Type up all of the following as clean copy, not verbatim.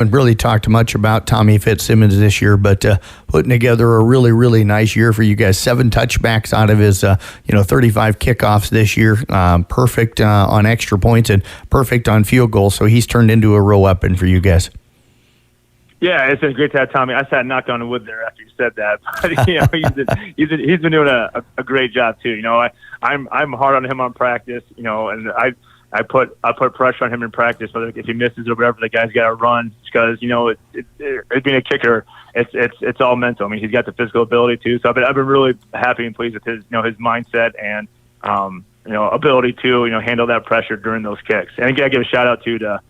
haven't really talked much about Tommy Fitzsimmons this year, but putting together a really, really nice year for you guys. 7 touchbacks out of his 35 kickoffs this year. Perfect on extra points and perfect on field goals. So he's turned into a real weapon for you guys. Yeah, it's been great to have Tommy. I sat and knocked on the wood there after you said that. But, he's been doing a great job too. I'm hard on him on practice. And I put pressure on him in practice. Whether if he misses or whatever, the guy's got to run because it being a kicker, it's all mental. I mean, he's got the physical ability too. So I've been really happy and pleased with his his mindset and ability to handle that pressure during those kicks. And I give a shout out to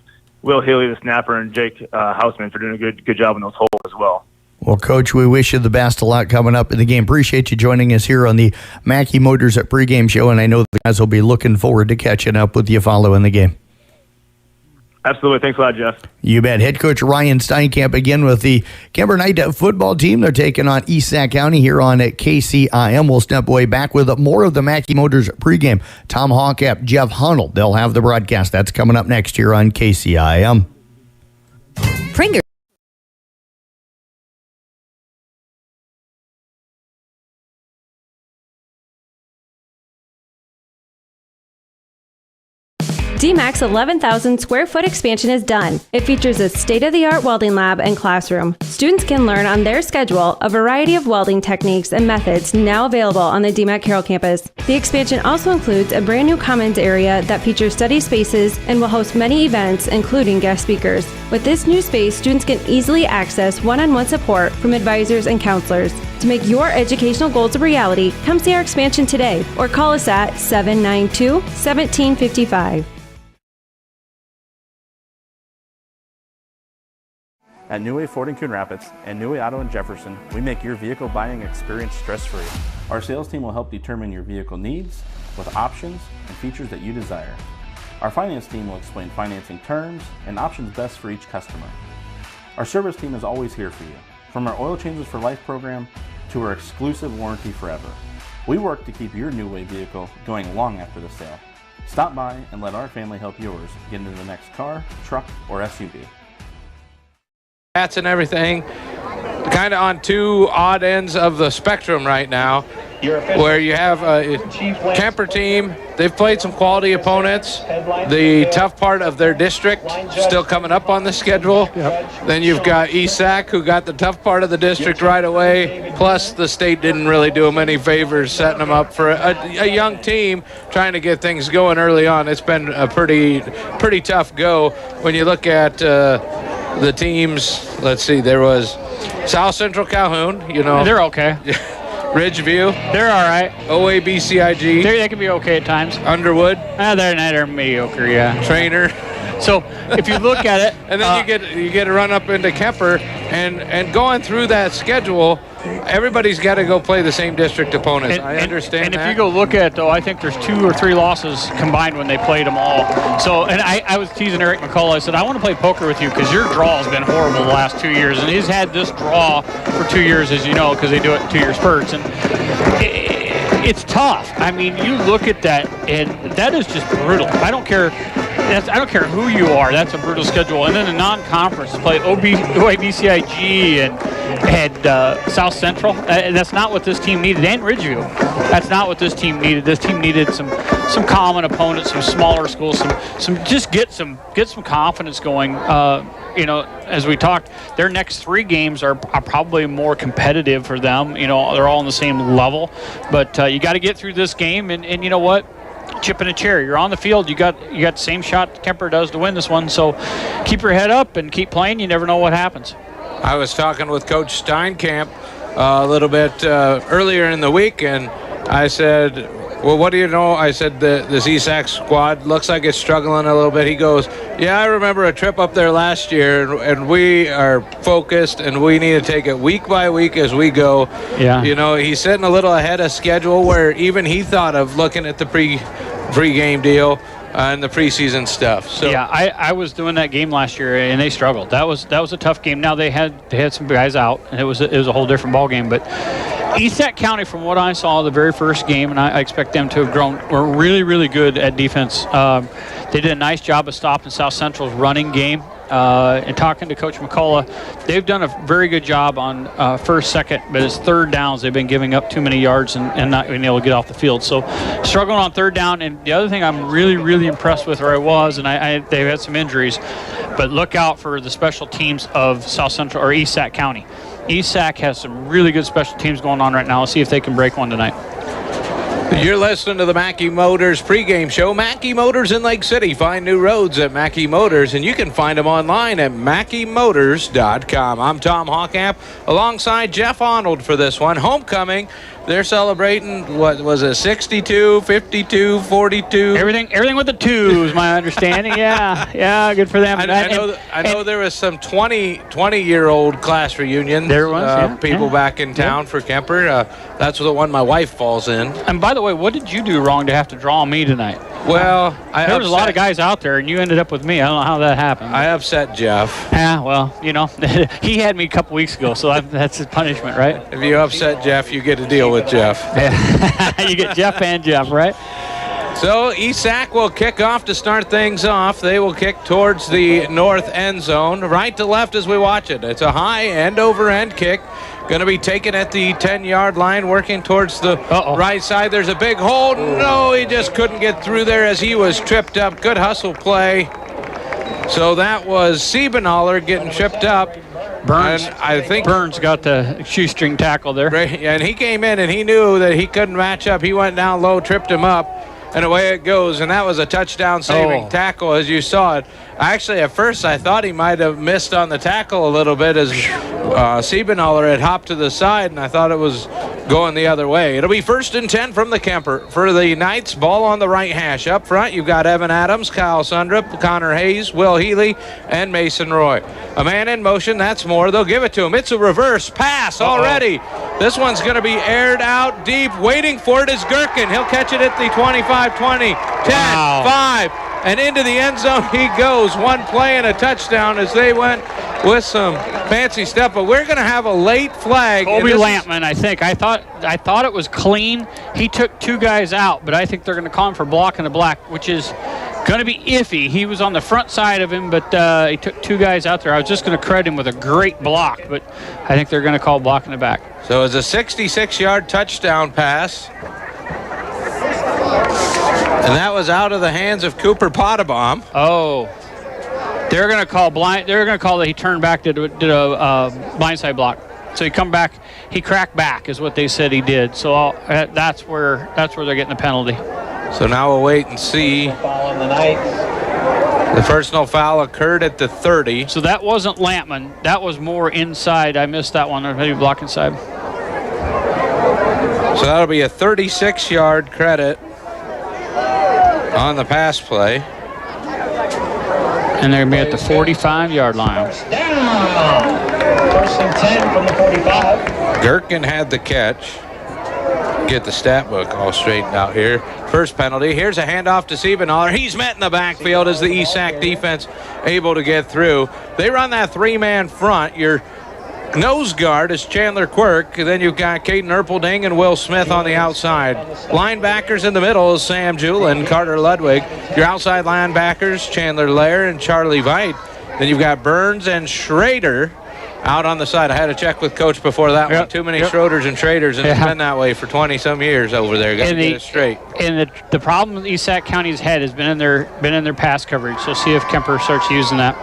Will Healy, the snapper, and Jake Hausman for doing a good job in those holes as well. Well, Coach, we wish you the best of luck coming up in the game. Appreciate you joining us here on the Mackey Motors at Pregame Show, and I know the guys will be looking forward to catching up with you following the game. Absolutely. Thanks a lot, Jeff. You bet. Head coach Ryan Steinkamp again with the Kuemper Knight football team. They're taking on East Sac County here on KCIM. We'll step way back with more of the Mackey Motors pregame. Tom Hawkap, Jeff Hunnell. They'll have the broadcast. That's coming up next here on KCIM. Pringer. DMAC's 11,000 square foot expansion is done. It features a state-of-the-art welding lab and classroom. Students can learn on their schedule a variety of welding techniques and methods now available on the DMAC Carroll campus. The expansion also includes a brand new commons area that features study spaces and will host many events, including guest speakers. With this new space, students can easily access one-on-one support from advisors and counselors. To make your educational goals a reality, come see our expansion today or call us at 792-1755. At New Way Ford in Coon Rapids and New Way Auto in Jefferson, we make your vehicle buying experience stress-free. Our sales team will help determine your vehicle needs with options and features that you desire. Our finance team will explain financing terms and options best for each customer. Our service team is always here for you, from our Oil Changes for Life program to our exclusive warranty forever. We work to keep your New Way vehicle going long after the sale. Stop by and let our family help yours get into the next car, truck, or SUV. Hats and everything, kind of on two odd ends of the spectrum right now, where you have a Kuemper team. They've played some quality opponents. The tough part of their district still coming up on the schedule. Yep. Then you've got East Sac, who got the tough part of the district right away. Plus, the state didn't really do them any favors setting them up for a young team trying to get things going early on. It's been a pretty tough go. When you look at the teams, let's see, there was South Central Calhoun, They're okay. Ridgeview. They're all right. OABCIG. They can be okay at times. Underwood. They're mediocre, yeah. Trainer. So if you look at it. And then you get a run up into Kuemper, and going through that schedule, everybody's got to go play the same district opponents. I understand and that. And if you go look at it, though, I think there's 2 or 3 losses combined when they played them all. So, and I was teasing Eric McCullough. I said, I want to play poker with you because your draw has been horrible the last 2 years. And he's had this draw for 2 years, as you know, because they do it in 2-year spurts. And it's tough. I mean, you look at that, and that is just brutal. I don't care who you are. That's a brutal schedule. And then the non-conference play OABCIG and South Central. That's not what this team needed. And Ridgeview. That's not what this team needed. This team needed some common opponents, some smaller schools, some just get some confidence going. As we talked, their next 3 games are probably more competitive for them. They're all on the same level. But you got to get through this game, and you know what? Chip in a chair. You're on the field. You got the same shot Kuemper does to win this one. So keep your head up and keep playing. You never know what happens. I was talking with Coach Steinkamp a little bit earlier in the week, and I said, well, what do you know? I said this ESAC squad looks like it's struggling a little bit. He goes, yeah, I remember a trip up there last year, and we are focused, and we need to take it week by week as we go. Yeah. He's sitting a little ahead of schedule where even he thought of looking at the pre-game deal and the preseason stuff. So yeah, I was doing that game last year, and they struggled. That was a tough game. Now they had some guys out, and it was a whole different ball game, but East Sac County, from what I saw the very first game, and I expect them to have grown, were really, really good at defense. They did a nice job of stopping South Central's running game. and talking to Coach McCullough, they've done a very good job on first, second, but it's third downs. They've been giving up too many yards and not being able to get off the field. So struggling on third down. And the other thing I'm really, really impressed with, or I was, and they've had some injuries, but look out for the special teams of South Central or East Sac County. East Sac has some really good special teams going on right now. Let's see if they can break one tonight. You're listening to the Mackey Motors pregame show. Mackey Motors in Lake City. Find new roads at Mackey Motors, and you can find them online at MackeyMotors.com. I'm Tom Hawkamp alongside Jeff Arnold for this one. Homecoming. They're celebrating, what was it, 62, 52, 42? Everything with the twos, my understanding. Yeah, good for them. I know there was some 20-year-old class reunions. There was, people back in town for Kuemper. That's the one my wife falls in. And by the way, what did you do wrong to have to draw me tonight? Well, there was a lot of guys out there, and you ended up with me. I don't know how that happened. I upset Jeff. Yeah, well, he had me a couple weeks ago, so that's his punishment, right? If you upset Jeff, you get to deal with Jeff. Yeah. You get Jeff and Jeff, right? So East Sac will kick off to start things off. They will kick towards the north end zone, right to left as we watch it. It's a high end-over-end kick. Going to be taken at the 10-yard line, working towards the right side. There's a big hole. No, he just couldn't get through there as he was tripped up. Good hustle play. So that was Siebenaller getting tripped up. Burns, and I think Burns got the shoestring tackle there. And he came in and he knew that he couldn't match up. He went down low, tripped him up, and away it goes. And that was a touchdown-saving tackle, as you saw it. Actually, at first, I thought he might have missed on the tackle a little bit as Siebenaller had hopped to the side, and I thought it was going the other way. It'll be 1st and 10 from the Kuemper. For the Knights, ball on the right hash. Up front, you've got Evan Adams, Kyle Sundrup, Connor Hayes, Will Healy, and Mason Roy. A man in motion, that's more. They'll give it to him. It's a reverse pass already. This one's going to be aired out deep. Waiting for it is Gherkin. He'll catch it at the 25, 20, 10, 5. And into the end zone he goes. One play and a touchdown as they went with some fancy stuff. But we're going to have a late flag. Kobe Lampman, I think. I thought it was clean. He took two guys out, but I think they're going to call him for blocking the black, which is going to be iffy. He was on the front side of him, but he took two guys out there. I was just going to credit him with a great block, but I think they're going to call blocking the back. So it's a 66-yard touchdown pass. And that was out of the hands of Cooper Potabom. Oh, they're going to call blind. They're going to call that he turned back, did a blindside block. So he come back, he cracked back, is what they said he did. So that's where they're getting the penalty. So now we'll wait and see. The personal foul occurred at the 30. So that wasn't Lampman. That was more inside. I missed that one. Maybe block inside. So that'll be a 36-yard credit on the pass play. And they're going to be at the 45-yard line. Down. 1st and 10 from the 45. Gherkin had the catch. Get the stat book all straightened out here. First penalty. Here's a handoff to Siebenaller. He's met in the backfield as the East Sac defense able to get through. They run that three-man front. Your nose guard is Chandler Quirk. Then you've got Caden Erpelding and Will Smith on the outside. Linebackers in the middle is Sam Jewell and Carter Ludwig. Your outside linebackers, Chandler Lair and Charlie Veit. Then you've got Burns and Schrader out on the side. I had to check with Coach before that one. Too many Schroders and Traders, and it's been that way for 20-some years over there. Got to get it straight. And the problem East Sac County's had has been in their pass coverage. So see if Kuemper starts using that.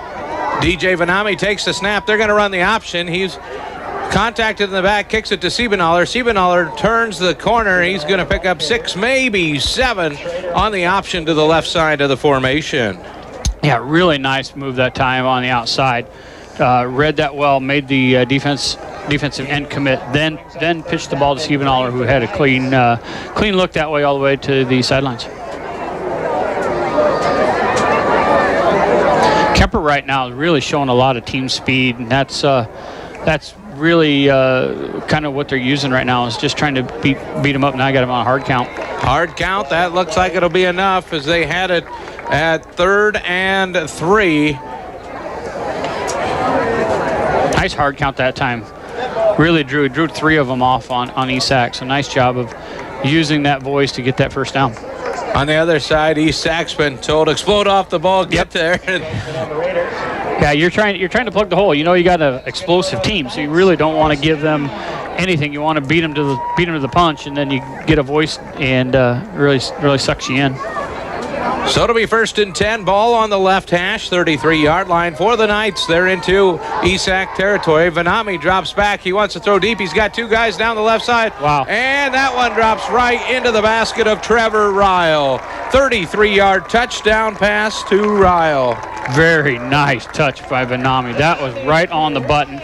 DJ Vanami takes the snap. They're going to run the option. He's contacted in the back, kicks it to Siebenaller. Siebenaller turns the corner. He's going to pick up 6, maybe 7 on the option to the left side of the formation. Yeah, really nice move that time on the outside. Read that well, made the defensive end commit, then pitched the ball to Siebenaller, who had a clean look that way all the way to the sidelines. Kuemper right now is really showing a lot of team speed, and that's really kind of what they're using right now, is just trying to beat them up. Now I got them on a hard count. Hard count, that looks like it'll be enough as they had it at 3rd and 3. Nice hard count that time. Really drew 3 of them off on East Sac. So nice job of using that voice to get that first down. On the other side, East Sac's been told, explode off the ball, get there. Yeah, you're trying to plug the hole. You know you got an explosive team, so you really don't want to give them anything. You want to beat them to the punch, and then you get a voice and really sucks you in. So it'll be 1st and 10, ball on the left hash, 33-yard line for the Knights. They're into ESAC territory. Vanami drops back. He wants to throw deep. He's got 2 guys down the left side. Wow. And that one drops right into the basket of Trevor Ryle. 33-yard touchdown pass to Ryle. Very nice touch by Vanami. That was right on the button.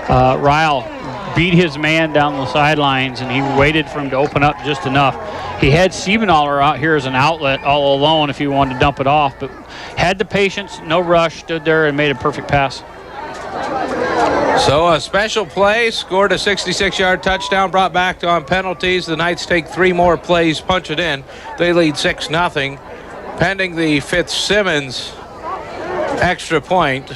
Ryle beat his man down the sidelines, and he waited for him to open up just enough. He had Siebenaller out here as an outlet all alone if he wanted to dump it off, but had the patience, no rush, stood there and made a perfect pass. So a special play, scored a 66-yard touchdown, brought back on penalties. The Knights take 3 more plays, punch it in. They lead 6-0, pending the Fitzsimmons extra point.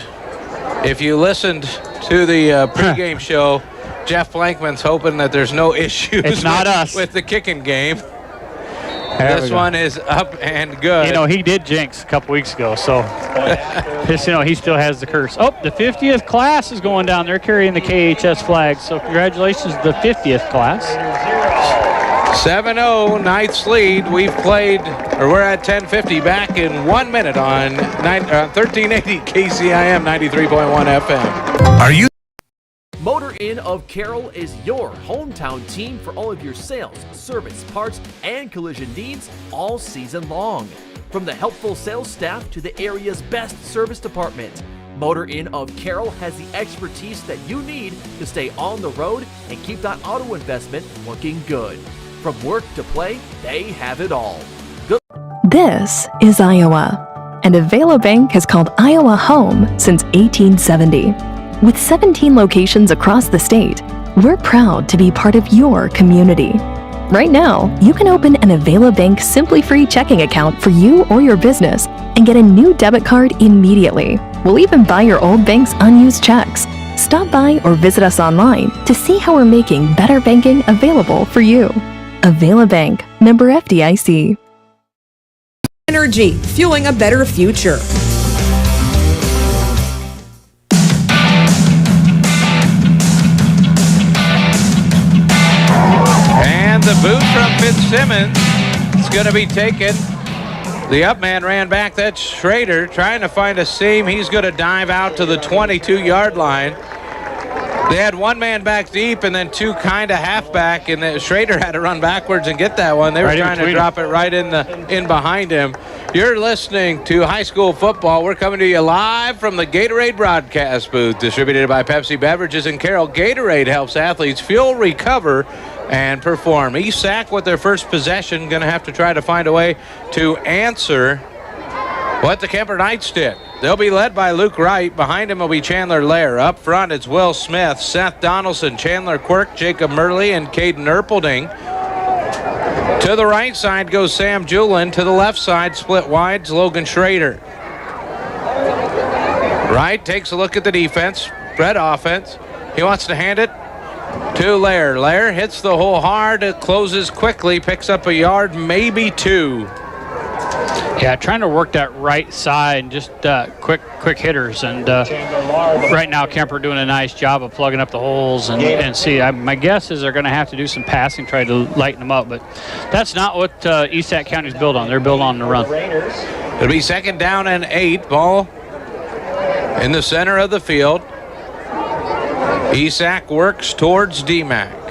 If you listened to the pregame show, Jeff Blankman's hoping that there's no issues with the kicking game. This one is up and good. You know, he did jinx a couple weeks ago, so just, he still has the curse. Oh, the 50th class is going down there carrying the KHS flag, so congratulations to the 50th class. 7-0, Knights lead. We're at 10:50, back in 1 minute on 1380 KCIM 93.1 FM. Are you? Motor Inn of Carroll is your hometown team for all of your sales, service, parts, and collision needs all season long. From the helpful sales staff to the area's best service department, Motor Inn of Carroll has the expertise that you need to stay on the road and keep that auto investment looking good. From work to play, they have it all. This is Iowa, and Avela Bank has called Iowa home since 1870. With 17 locations across the state, we're proud to be part of your community. Right now, you can open an Avela Bank Simply Free checking account for you or your business and get a new debit card immediately. We'll even buy your old bank's unused checks. Stop by or visit us online to see how we're making better banking available for you. Avela Bank, member FDIC. Energy, fueling a better future. And the boot from Fitzsimmons is going to be taken. The up man ran back. That's Schrader trying to find a seam. He's going to dive out to the 22-yard line. They had 1 man back deep and then 2 kind of halfback, and Schrader had to run backwards and get that one. They were trying to drop it right in behind him. You're listening to high school football. We're coming to you live from the Gatorade broadcast booth, distributed by Pepsi Beverages in Carroll. Gatorade helps athletes fuel, recover, and perform. ESAC with their first possession, going to have to try to find a way to answer what the Kuemper Knights did. They'll be led by Luke Wright. Behind him will be Chandler Lair. Up front, it's Will Smith, Seth Donaldson, Chandler Quirk, Jacob Murley, and Caden Erpelding. To the right side goes Sam Julin. To the left side, split wide's Logan Schrader. Wright takes a look at the defense, spread offense. He wants to hand it to Lair. Lair hits the hole hard. It closes quickly, picks up a yard, maybe 2. Yeah, trying to work that right side and just quick hitters. And right now, Kuemper doing a nice job of plugging up the holes. And see, my guess is they're going to have to do some passing, try to lighten them up. But that's not what ESAC County's built on. They're built on the run. It'll be 2nd down and 8. Ball in the center of the field. ESAC works towards DMAC.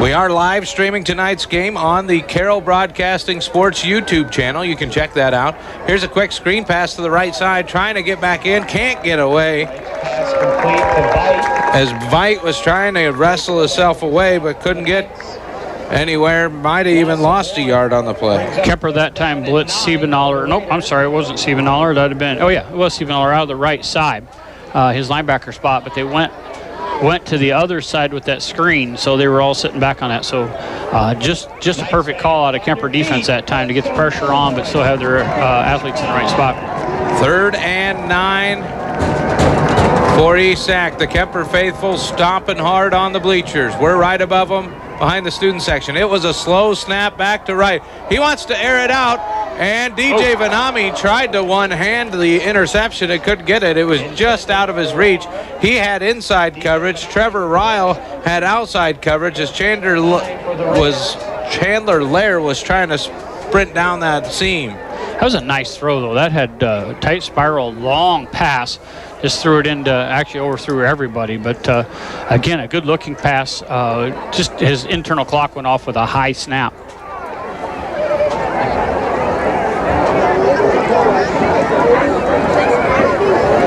We are live streaming tonight's game on the Carroll Broadcasting Sports YouTube channel. You can check that out. Here's a quick screen pass to the right side, trying to get back in, can't get away. As Veit was trying to wrestle himself away, but couldn't get anywhere. Might have even lost a yard on the play. Kuemper that time blitzed Siebenaller. Nope, I'm sorry, it wasn't Siebenaller. That would have been, oh yeah, it was Siebenaller out of the right side, his linebacker spot, but they went to the other side with that screen, so they were all sitting back on that. So just a perfect call out of Kuemper defense that time to get the pressure on, but still have their athletes in the right spot. 3rd and 9 for ESAC. The Kuemper faithful stomping hard on the bleachers. We're right above them behind the student section. It was a slow snap back to right. He wants to air it out, And DJ Vanami tried to one-hand the interception and couldn't get it. It was just out of his reach. He had inside coverage. Trevor Ryle had outside coverage as Chandler Lair was trying to sprint down that seam. That was a nice throw, though. That had tight spiral, long pass. Just threw it into, actually overthrew everybody. But again, a good-looking pass. Just his internal clock went off with a high snap.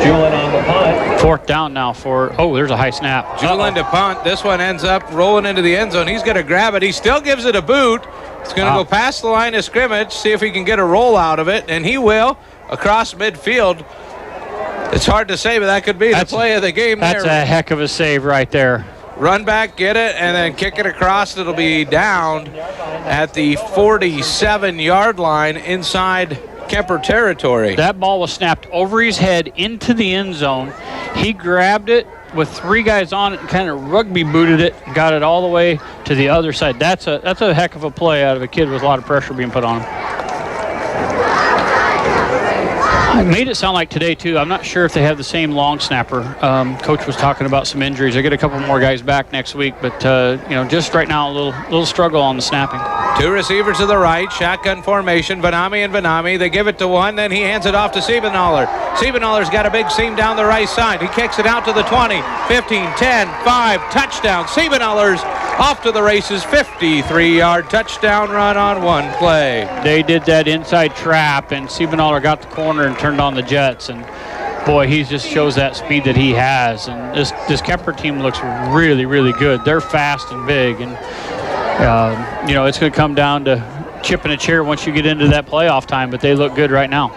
Julian on the punt. Fourth down now for, there's a high snap. Julian to punt. This one ends up rolling into the end zone. He's going to grab it. He still gives it a boot. It's going to go past the line of scrimmage, see if he can get a roll out of it, and he will across midfield. It's hard to say, but that could be the play of the game there. That's a heck of a save right there. Run back, get it, and then kick it across. It'll be down at the 47-yard line inside Kuemper territory. That ball was snapped over his head into the end zone. He grabbed it with three guys on it and kind of rugby booted it, got it all the way to the other side. That's a heck of a play out of a kid with a lot of pressure being put on him. I made it sound like today, too. I'm not sure if they have the same long snapper. Coach was talking about some injuries. I get a couple more guys back next week, but, just right now, a little struggle on the snapping. Two receivers to the right, shotgun formation, Vanami. They give it to one, then he hands it off to Siebenaller. Siebenaller's got a big seam down the right side. He kicks it out to the 20, 15, 10, 5, touchdown. Siebenaller's off to the races, 53-yard touchdown run on one play. They did that inside trap, and Siebenaller got the corner and turned on the jets, and boy, he just shows that speed that he has. And this Kuemper team looks really, really good. They're fast and big, and it's going to come down to chipping a chair once you get into that playoff time, but they look good right now.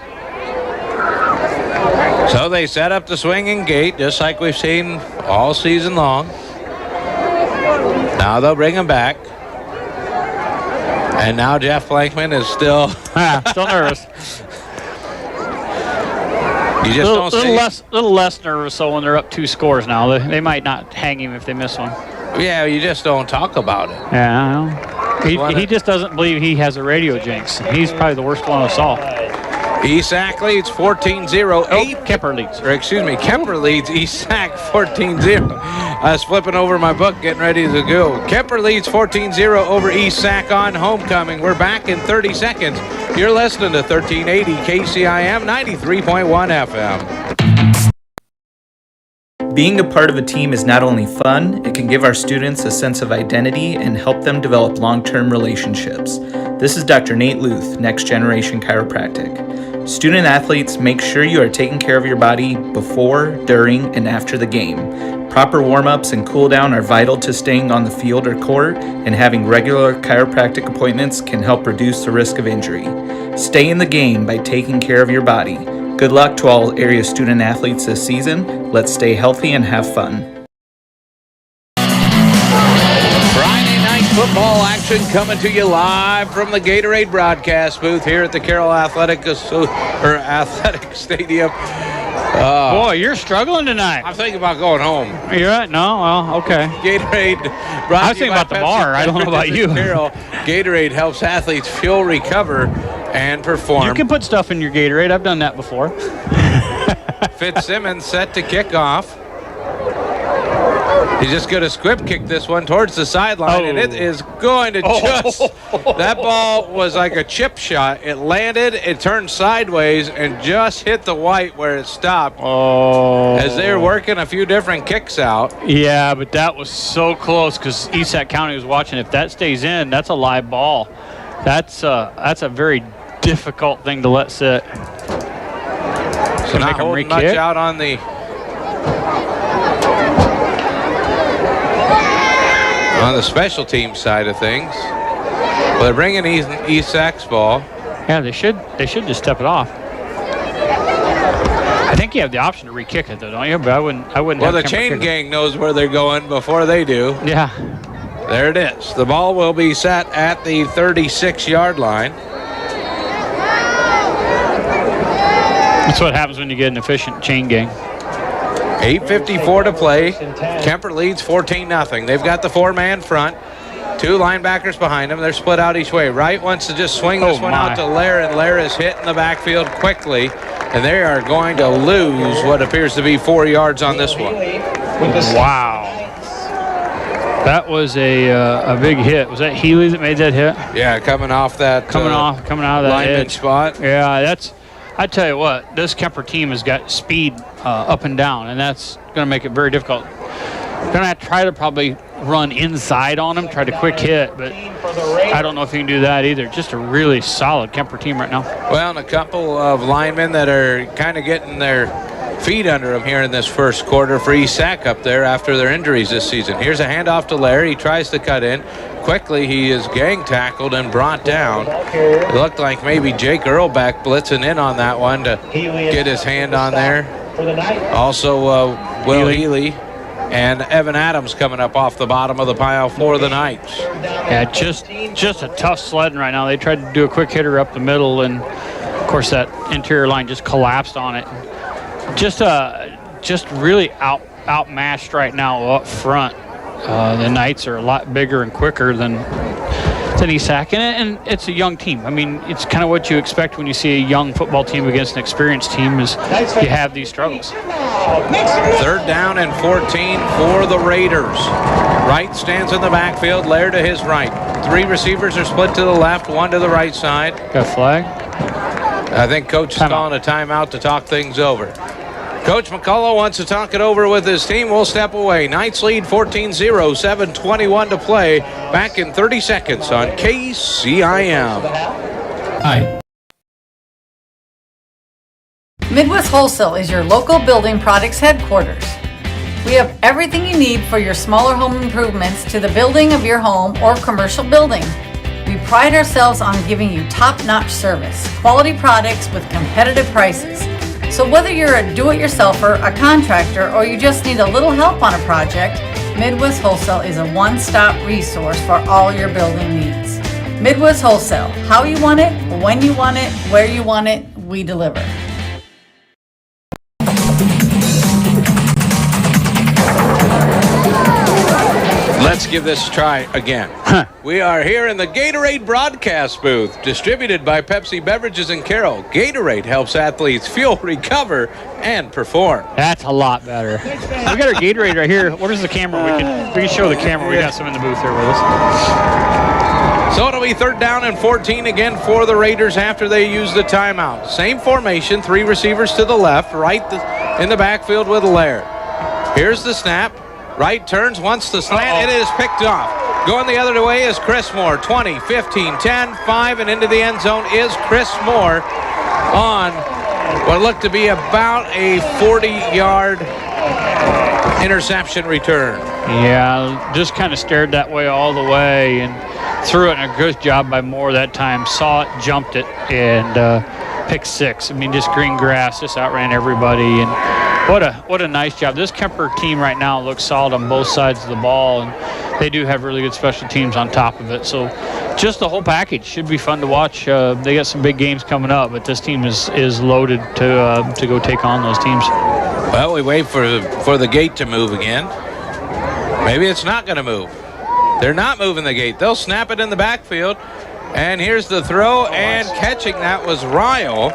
So they set up the swinging gate, just like we've seen all season long. Now they'll bring him back. And now Jeff Blankman is still nervous. You just don't see. A little less nervous, so when they're up 2 scores now. They might not hang him if they miss one. Yeah, you just don't talk about it. Yeah, he just doesn't believe he has a radio jinx. He's probably the worst one I saw. ESAC leads 14-0. Kuemper leads. Kuemper leads ESAC 14-0. I was flipping over my book, getting ready to go. Kuemper leads 14-0 over ESAC on homecoming. We're back in 30 seconds. You're listening to 1380 KCIM 93.1 FM. Being a part of a team is not only fun, it can give our students a sense of identity and help them develop long-term relationships. This is Dr. Nate Luth, Next Generation Chiropractic. Student athletes, make sure you are taking care of your body before, during, and after the game. Proper warm-ups and cool-down are vital to staying on the field or court, and having regular chiropractic appointments can help reduce the risk of injury. Stay in the game by taking care of your body. Good luck to all area student athletes this season. Let's stay healthy and have fun. Friday night football action coming to you live from the Gatorade broadcast booth here at the Carroll Athletic Stadium. Boy, you're struggling tonight. I'm thinking about going home. You're right? No? Well, okay. Gatorade. I was thinking about the bar. I don't know about you. Carroll. Gatorade helps athletes fuel, recover, and perform. You can put stuff in your Gatorade. I've done that before. Fitzsimmons set to kick off. He's just going to squib kick this one towards the sideline, and it is going to that ball was like a chip shot. It landed, it turned sideways, and just hit the white where it stopped. As they're working a few different kicks out. Yeah, but that was so close because ESAC County was watching. If that stays in, that's a live ball. That's a very difficult thing to let sit. So not holding much out on the special team side of things. Well, they're bringing ESAC's ball. Yeah, they should just step it off. I think you have the option to re-kick it, though, don't you? But I wouldn't. Well, the chain gang knows where they're going before they do. Yeah. There it is. The ball will be set at the 36-yard line. That's what happens when you get an efficient chain gang. 8:54 to play. Kuemper leads 14-0. They've got the 4-man front. Two linebackers behind him. They're split out each way. Wright wants to just swing this one out to Lair, and Lair is hit in the backfield quickly, and they are going to lose what appears to be 4 yards on this one. Wow. That was a big hit. Was that Healy that made that hit? Yeah, coming out of that lineman spot. Yeah, I tell you what, this Kuemper team has got speed up and down, and that's going to make it very difficult. Going to have to try to probably run inside on him, try to quick hit, but I don't know if you can do that either. Just a really solid Kuemper team right now. Well, and a couple of linemen that are kind of getting their feet under them here in this first quarter for East Sac up there after their injuries this season. Here's a handoff to Larry. He tries to cut in. Quickly, he is gang tackled and brought down. It looked like maybe Jake Earlbeck blitzing in on that one to get his hand on there. Also, Will Healy and Evan Adams coming up off the bottom of the pile for the Knights. Yeah, just a tough sledding right now. They tried to do a quick hitter up the middle, and of course that interior line just collapsed on it. Just really outmatched right now up front. The Knights are a lot bigger and quicker than East Sac, and it's a young team. I mean, it's kind of what you expect when you see a young football team against an experienced team is you have these struggles. 3rd down and 14 for the Raiders. Wright stands in the backfield, Lair to his right. 3 receivers are split to the left, 1 to the right side. Got a flag? I think Coach is calling a timeout to talk things over. Coach McCullough wants to talk it over with his team. We'll step away. Knights lead 14-0, 7:21 to play. Back in 30 seconds on KCIM. Hi. Midwest Wholesale is your local building products headquarters. We have everything you need for your smaller home improvements to the building of your home or commercial building. We pride ourselves on giving you top-notch service, quality products with competitive prices. So whether you're a do-it-yourselfer, a contractor, or you just need a little help on a project, Midwest Wholesale is a one-stop resource for all your building needs. Midwest Wholesale, how you want it, when you want it, where you want it, we deliver. Let's give this a try again. We are here in the Gatorade broadcast booth, distributed by Pepsi Beverages in Carroll. Gatorade helps athletes fuel, recover, and perform. That's a lot better. We got our Gatorade right here. Where's the camera? We can show the camera. We got some in the booth here with us. So it'll be 3rd down and 14 again for the Raiders after they use the timeout. Same formation, 3 receivers to the left, Right in the backfield with Lair. Here's the snap. Wright turns, wants the slant. It is picked off. Going the other way is Chris Moore. 20, 15, 10, 5, and into the end zone is Chris Moore on what looked to be about a 40-yard interception return. Yeah, just kind of stared that way all the way and threw it, and a good job by Moore that time. Saw it, jumped it, and pick 6. I mean, just green grass, just outran everybody. And what a nice job. This Kuemper team right now looks solid on both sides of the ball, and they do have really good special teams on top of it. So just the whole package should be fun to watch. They got some big games coming up, but this team is loaded to go take on those teams. Well, we wait for the gate to move again. Maybe it's not going to move. They're not moving the gate. They'll snap it in the backfield. And here's the throw, and catching that was Ryle.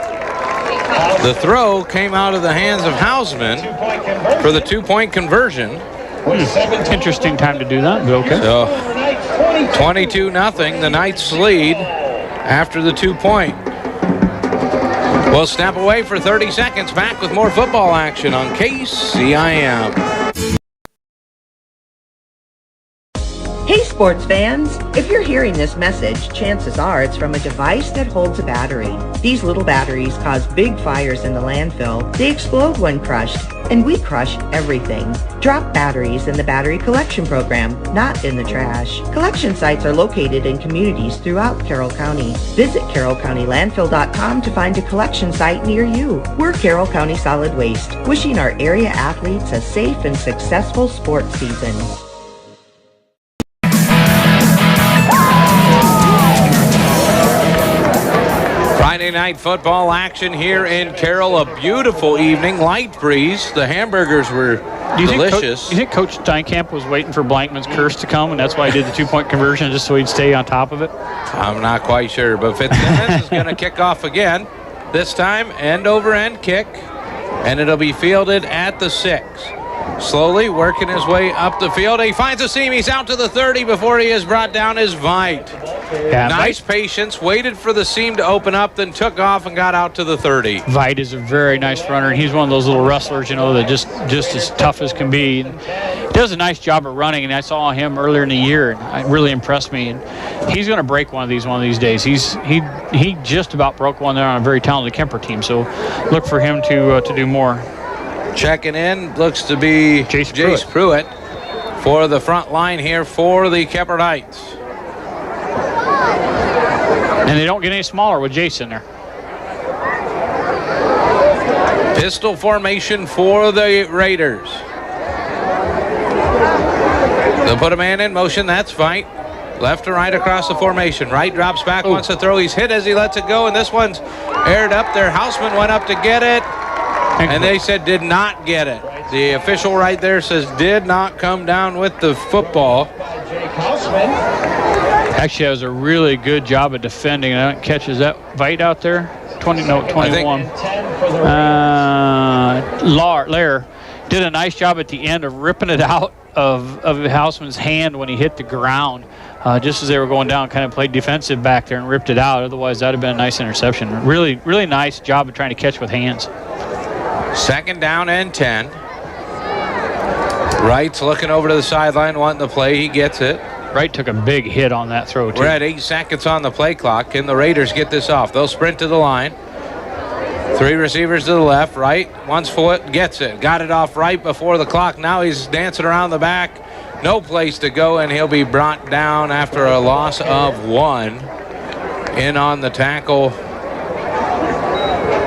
The throw came out of the hands of Hausman for the 2-point conversion. Interesting time to do that, but okay. So 22-0, the Knights lead after the 2-point. We'll snap away for 30 seconds. Back with more football action on KCIM. Hey sports fans! If you're hearing this message, chances are it's from a device that holds a battery. These little batteries cause big fires in the landfill. They explode when crushed, and we crush everything. Drop batteries in the battery collection program, not in the trash. Collection sites are located in communities throughout Carroll County. Visit carrollcountylandfill.com to find a collection site near you. We're Carroll County Solid Waste, wishing our area athletes a safe and successful sports season. Friday night football action here in Carroll. A beautiful evening, light breeze. The hamburgers were delicious. You think Coach Steinkamp was waiting for Blankman's curse to come, and that's why he did the 2-point conversion, just so he'd stay on top of it? I'm not quite sure, but Fitzsimmons is going to kick off again. This time, end-over-end kick, and it'll be fielded at the 6. Slowly working his way up the field. He finds a seam. He's out to the 30 before he is brought down as Veit. Yeah, nice patience. Waited for the seam to open up, then took off and got out to the 30. Veit is a very nice runner, and he's one of those little wrestlers, that just as tough as can be. And he does a nice job at running, and I saw him earlier in the year, and it really impressed me. And he's going to break one of these days. He just about broke one there on a very talented Kuemper team, so look for him to do more. Checking in looks to be Jace Pruitt for the front line here for the Kuemper Knights. And they don't get any smaller with Jace in there. Pistol formation for the Raiders. They'll put a man in motion. That's Veit. Left to right across the formation. Right drops back, wants to throw. He's hit as he lets it go, and this one's aired up there. Houseman went up to get it, and they said did not get it. The official right there says did not come down with the football. Actually, that was a really good job of defending. I don't catch. Is that Veit out there? 21. Lair did a nice job at the end of ripping it out of Houseman's hand when he hit the ground. Just as they were going down, kind of played defensive back there and ripped it out. Otherwise, that would have been a nice interception. Really, really nice job of trying to catch with hands. 2nd down and 10. Wright's looking over to the sideline, wanting to play. He gets it. Wright took a big hit on that throw, too. We're at 8 seconds on the play clock. Can the Raiders get this off? They'll sprint to the line. 3 receivers to the left. Wright, one foot, gets it. Got it off right before the clock. Now he's dancing around the back. No place to go, and he'll be brought down after a loss of 1. In on the tackle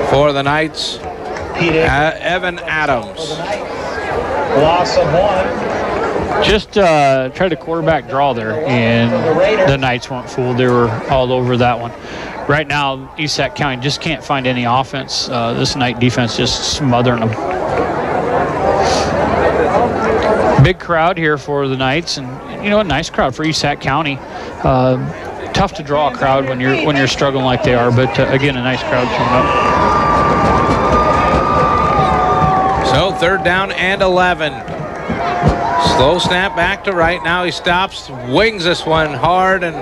for the Knights, Evan Adams. Loss of 1. Just tried a quarterback draw there, and the Knights weren't fooled. They were all over that one. Right now, East Sac County just can't find any offense. This Knight defense just smothering them. Big crowd here for the Knights, and a nice crowd for East Sac County. Tough to draw a crowd when you're struggling like they are, but again, a nice crowd showing up. So 3rd down and 11. Slow snap back to Wright. Now he stops, wings this one hard and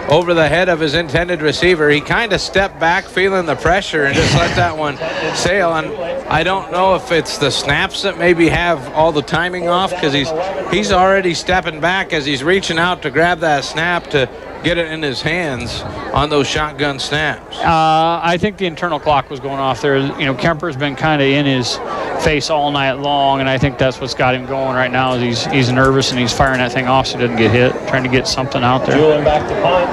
over the head of his intended receiver. He kind of stepped back feeling the pressure and just let that one sail. And I don't know if it's the snaps that maybe have all the timing off, because he's already stepping back as he's reaching out to grab that snap to get it in his hands on those shotgun snaps. I think the internal clock was going off there. Kuemper's been kind of in his face all night long, and I think that's what's got him going right now. Is he's nervous and he's firing that thing off so he doesn't get hit, trying to get something out there. Julian back to punt.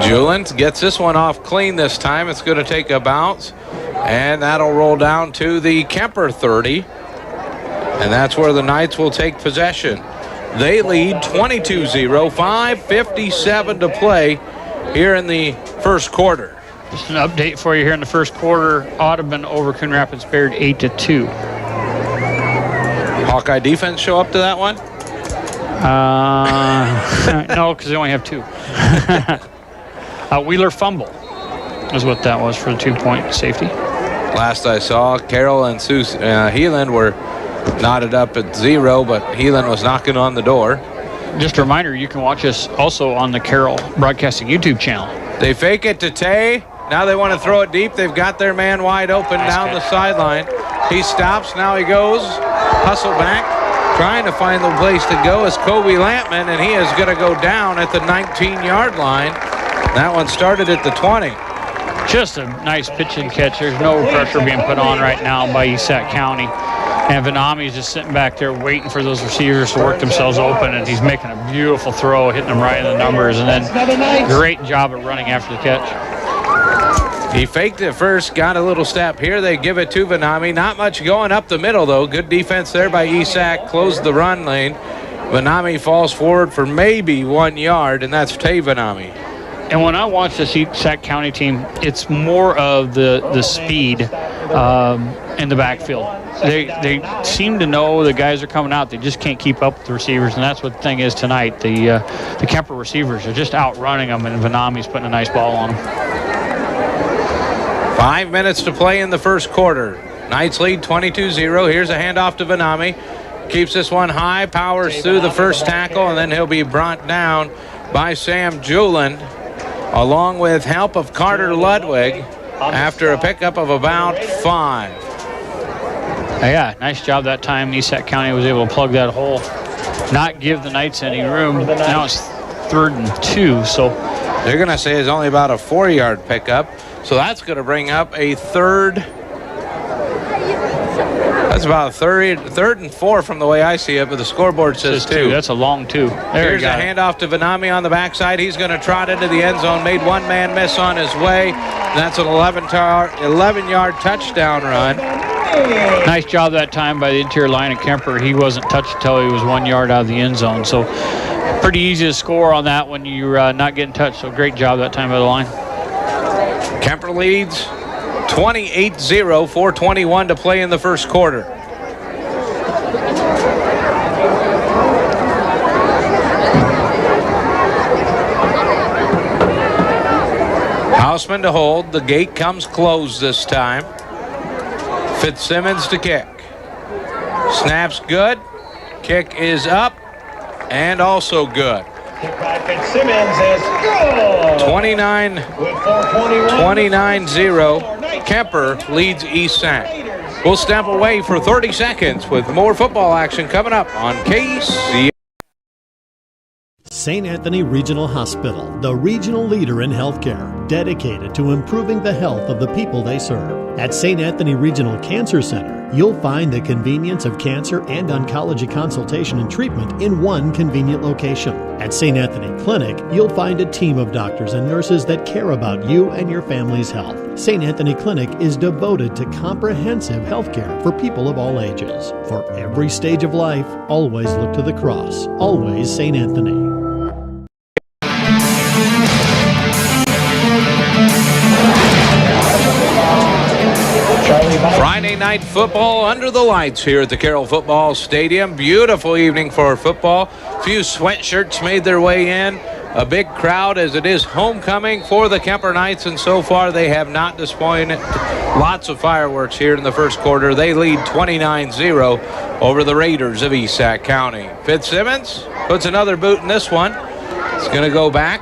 Julian gets this one off clean this time. It's going to take a bounce, and that'll roll down to the Kuemper 30, and that's where the Knights will take possession. They lead 22-0, 5:57 to play here in the first quarter. Just an update for you here in the first quarter. Audubon over Coon Rapids Bayard 8-2. Hawkeye defense show up to that one? No, because they only have 2. Wheeler fumble is what that was for the 2-point safety. Last I saw, Carroll and Sue Heelan were knotted up at 0, but Heelan was knocking on the door. Just a reminder, you can watch us also on the Carroll Broadcasting YouTube channel. They fake it to Tay. Now they want to throw it deep. They've got their man wide open down the sideline. He stops. Now he goes. Hustle back. Trying to find the place to go is Kobe Lampman, and he is going to go down at the 19-yard line. That one started at the 20. Just a nice pitch and catch. There's no pressure being put on right now by East Sac County. And Vanami's just sitting back there waiting for those receivers to work themselves open, and he's making a beautiful throw, hitting them right in the numbers, and then great job of running after the catch. He faked it first, got a little step. Here they give it to Vanami. Not much going up the middle, though. Good defense there by Esac. Closed the run lane. Vanami falls forward for maybe 1 yard, and that's Tay Vanami. And when I watch this Sac County team, it's more of the speed in the backfield. They seem to know the guys are coming out. They just can't keep up with the receivers, and that's what the thing is tonight. The Kuemper receivers are just outrunning them, and Vanami's putting a nice ball on them. 5 minutes to play in the first quarter. Knights lead 22-0. Here's a handoff to Vanami. Keeps this one high, powers through the first tackle, and then he'll be brought down by Sam Julian, along with help of Carter Ludwig, after a pickup of about 5. Yeah, nice job that time. East County was able to plug that hole, not give the Knights any room. Now it's 3rd and 2, so they're going to say it's only about a 4-yard pickup. So that's going to bring up a third. That's about a third and 4 from the way I see it, but the scoreboard says 2. That's a long 2. Here's a handoff to Vanami on the backside. He's going to trot into the end zone. Made one man miss on his way. And that's an 11-yard touchdown run. Nice job that time by the interior line of Kuemper. He wasn't touched until he was 1 yard out of the end zone. So pretty easy to score on that when you're not getting touched. So great job that time by the line. Kuemper leads 28-0, 4:21 to play in the first quarter. Hausman to hold. The gate comes closed this time. Fitzsimmons to kick. Snap's good. Kick is up and also good. Kick by Fitzsimmons is good. 29-0. Kuemper leads East Sac. We'll step away for 30 seconds with more football action coming up on KC. St. Anthony Regional Hospital, the regional leader in healthcare, dedicated to improving the health of the people they serve. At St. Anthony Regional Cancer Center, you'll find the convenience of cancer and oncology consultation and treatment in one convenient location. At St. Anthony Clinic, you'll find a team of doctors and nurses that care about you and your family's health. St. Anthony Clinic is devoted to comprehensive healthcare for people of all ages. For every stage of life, always look to the cross. Always St. Anthony. Friday night football under the lights here at the Carroll Football Stadium. Beautiful evening for football. A few sweatshirts made their way in. A big crowd as it is homecoming for the Kuemper Knights, and so far they have not disappointed. Lots of fireworks here in the first quarter. They lead 29-0 over the Raiders of East Sac County. Fitzsimmons puts another boot in this one. It's going to go back.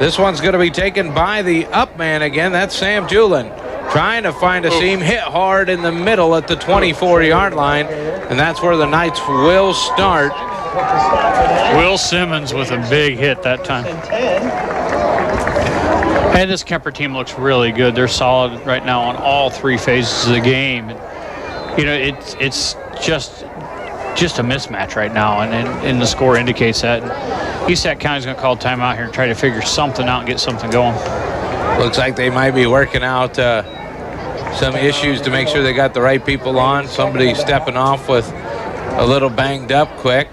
This one's going to be taken by the up man again. That's Sam Julian. Trying to find a seam, hit hard in the middle at the 24-yard line, and that's where the Knights will start. Will Simmons with a big hit that time. And this Kuemper team looks really good. They're solid right now on all 3 phases of the game. And, you know, it's just a mismatch right now, and the score indicates that. East Sac County's going to call timeout here and try to figure something out and get something going. Looks like they might be working out some issues to make sure they got the right people on. Somebody stepping off with a little banged up quick.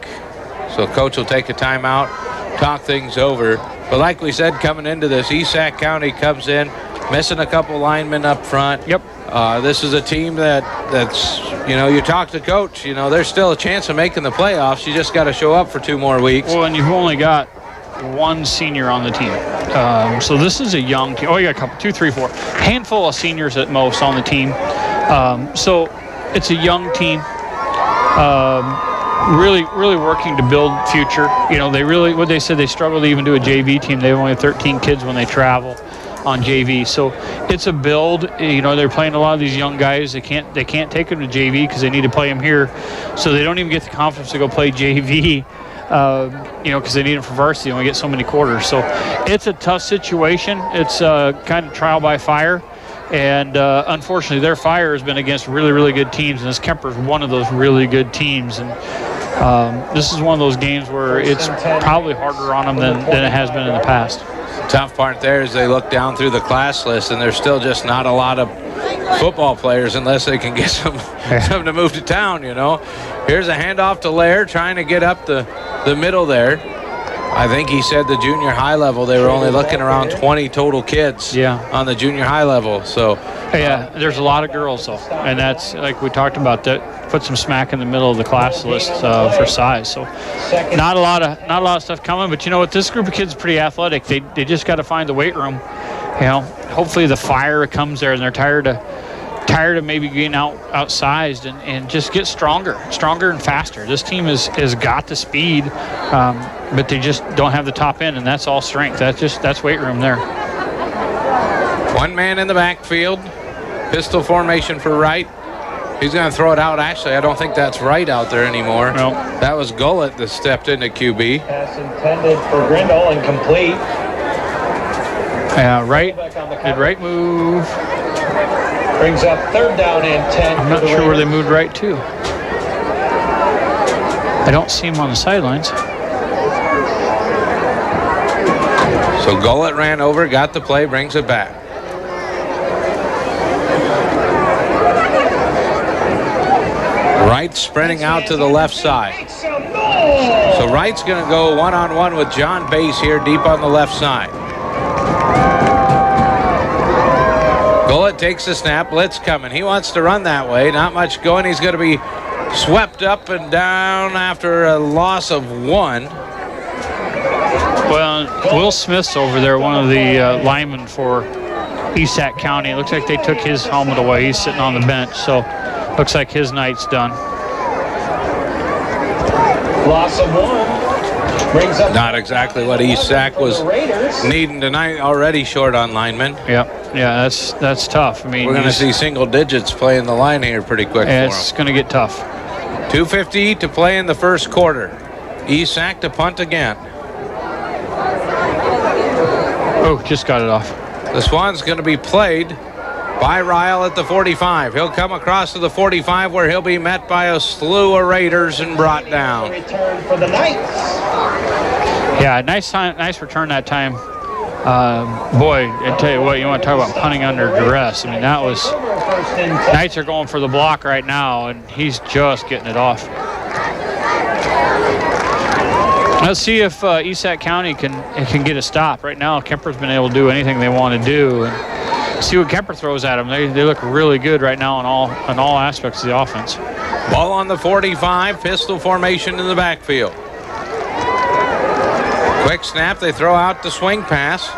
So coach will take a timeout, talk things over. But like we said, coming into this, East Sac County comes in, missing a couple linemen up front. Yep. This is a team that's, you know, you talk to coach, you know, there's still a chance of making the playoffs. You just got to show up for 2 more weeks. Well, and you've only got 1 senior on the team. So this is a young team. Oh, you got a couple, 2, 3, 4. Handful of seniors at most on the team. So it's a young team. Really working to build future. You know, what they said, they struggle to even do a JV team. They only have 13 kids when they travel on JV. So it's a build. You know, they're playing a lot of these young guys. They can't take them to JV because they need to play them here. So they don't even get the confidence to go play JV. You know, because they need them for varsity and we get so many quarters. So it's a tough situation. It's kind of trial by fire. And unfortunately, their fire has been against really, really good teams. And this Kuemper is one of those really good teams. And this is one of those games where it's probably harder on them than it has been in the past. Tough part there is they look down through the class list, and there's still just not a lot of football players unless they can get some to move to town, you know. Here's a handoff to Lair, trying to get up the middle there. I think he said the junior high level, they were only looking around 20 total kids on the junior high level. So yeah, there's a lot of girls though, and that's like we talked about, that put some smack in the middle of the class list for size. So not a lot of stuff coming, but you know what, this group of kids is pretty athletic. They just got to find the weight room. You know, hopefully the fire comes there, and they're tired of maybe getting outsized and just get stronger and faster. This team has got the speed, but they just don't have the top end, and that's all strength. That's weight room there. One man in the backfield, pistol formation for Wright. He's going to throw it out. Actually, I don't think that's Wright out there anymore. Nope. That was Gullett that stepped into QB. Pass intended for Grindle, incomplete. Wright move. Brings up 3rd down and 10. I'm not sure where they moved Wright to. I don't see him on the sidelines. So Gullett ran over, got the play, brings it back. Wright sprinting out to the left side. So Wright's going to go one-on-one with John Bass here deep on the left side. Gullett takes the snap, blitz coming. He wants to run that way, not much going. He's going to be swept up and down after a loss of 1. Well, Will Smith's over there, one of the linemen for Esac County. It looks like they took his helmet away. He's sitting on the bench, so looks like his night's done. Loss of 1. Brings up not exactly what Esac was needing tonight, already short on linemen. Yeah, that's tough. I mean, we're going to see single digits playing the line here pretty quick. It's going to get tough. 2:50 to play in the first quarter. Esac to punt again. Oh, just got it off. This one's going to be played by Ryle at the 45. He'll come across to the 45 where he'll be met by a slew of Raiders and brought down. Return for the Knights. Yeah, nice return that time. Boy, I tell you what, you want to talk about punting under duress. I mean, that was, Knights are going for the block right now, and he's just getting it off. Let's see if Esac County can get a stop. Right now, Kuemper's been able to do anything they want to do. And see what Kuemper throws at them. They look really good right now on all aspects of the offense. Ball on the 45, pistol formation in the backfield. Quick snap, they throw out the swing pass.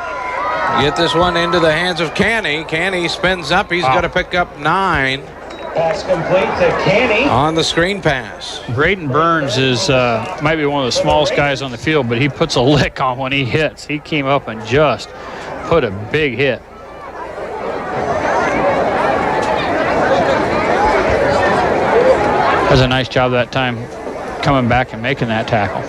Get this one into the hands of Canny. Canny spins up, he's going to pick up 9. Pass complete to Canny. On the screen pass. Braden Burns is might be one of the smallest guys on the field, but he puts a lick on when he hits. He came up and just put a big hit. Does a nice job that time coming back and making that tackle.